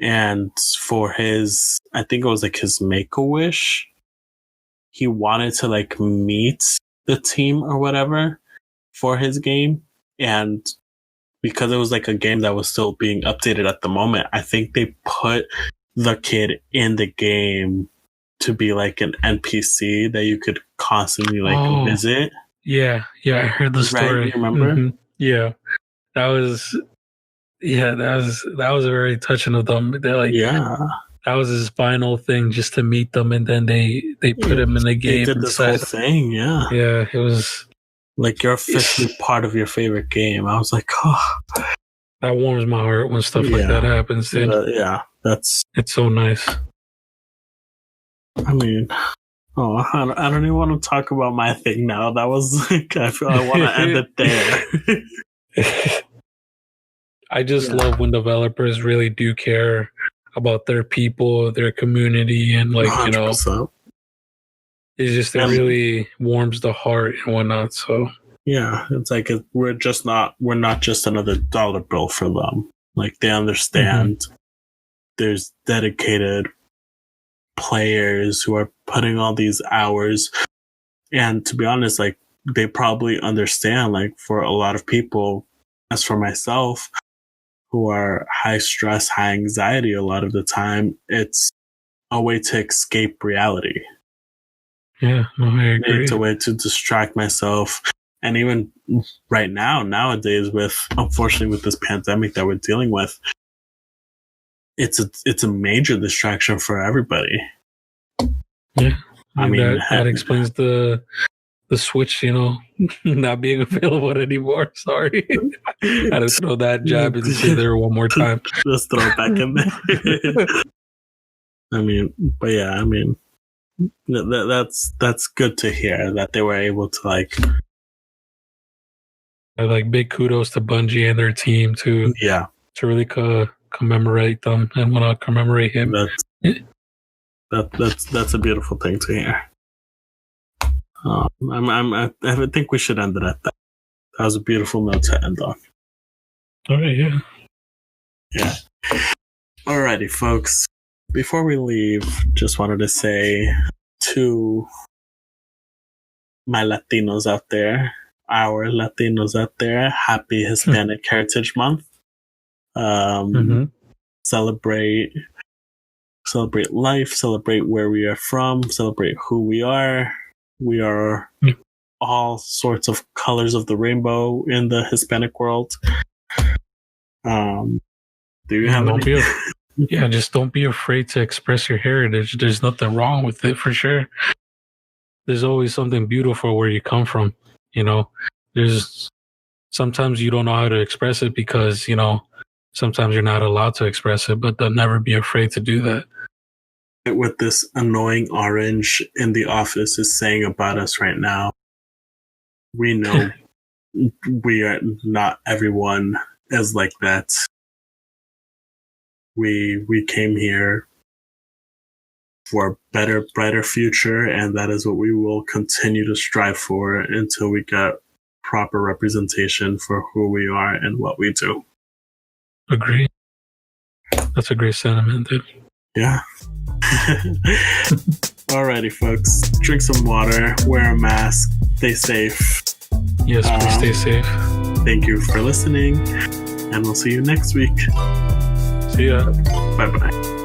And for his, I think it was like his Make-A-Wish, he wanted to like meet the team or whatever for his game. And because it was like a game that was still being updated at the moment, I think they put the kid in the game to be like an NPC that you could constantly like visit. Yeah, I heard the story. Right, you remember? Yeah, that was very touching of them. They're like, that was his final thing, just to meet them, and then they put him in the game. They did this whole thing, yeah. It was like you're officially part of your favorite game. I was like, oh, that warms my heart when stuff like that happens. Dude. It's so nice. I mean, I don't even want to talk about my thing now. That was like, I feel I want to end it there. I just love when developers really do care about their people, their community, and like 100%. It's just it really warms the heart and whatnot. So yeah, it's like we're not just another dollar bill for them. Like they understand there's dedicated players who are putting all these hours, and to be honest, like they probably understand, like for a lot of people, as for myself, who are high stress, high anxiety, a lot of the time it's a way to escape reality. Yeah, no, I agree. It's a way to distract myself. And even right now, nowadays, unfortunately with this pandemic that we're dealing with, it's a major distraction for everybody. Yeah, I mean that explains the Switch, not being available anymore. Sorry, I had to throw that jab into there one more time. Just throw it back in there. I mean, but yeah, I mean, that's good to hear that they were able to like big kudos to Bungie and their team to really commemorate them and want to commemorate him. That's a beautiful thing to hear. I think we should end it at that. That was a beautiful note to end on. All right, yeah. Alrighty, folks. Before we leave, just wanted to say to my Latinos out there, our Latinos out there, happy Hispanic Heritage Month. celebrate life, celebrate where we are from, celebrate who we are. We are all sorts of colors of the rainbow in the Hispanic world. Do you have any? Yeah, just don't be afraid to express your heritage. There's nothing wrong with it, for sure. There's always something beautiful where you come from. You know, there's sometimes you don't know how to express it because, you know, sometimes you're not allowed to express it, but don't never be afraid to do that. What this annoying orange in the office is saying about us right now, we know we are not everyone is like that. We came here for a better, brighter future, and that is what we will continue to strive for until we get proper representation for who we are and what we do. Agree. That's a great sentiment, dude. Yeah. Alrighty, folks. Drink some water, wear a mask, stay safe. Yes, please stay safe. Thank you for listening, and we'll see you next week. See ya. Bye-bye.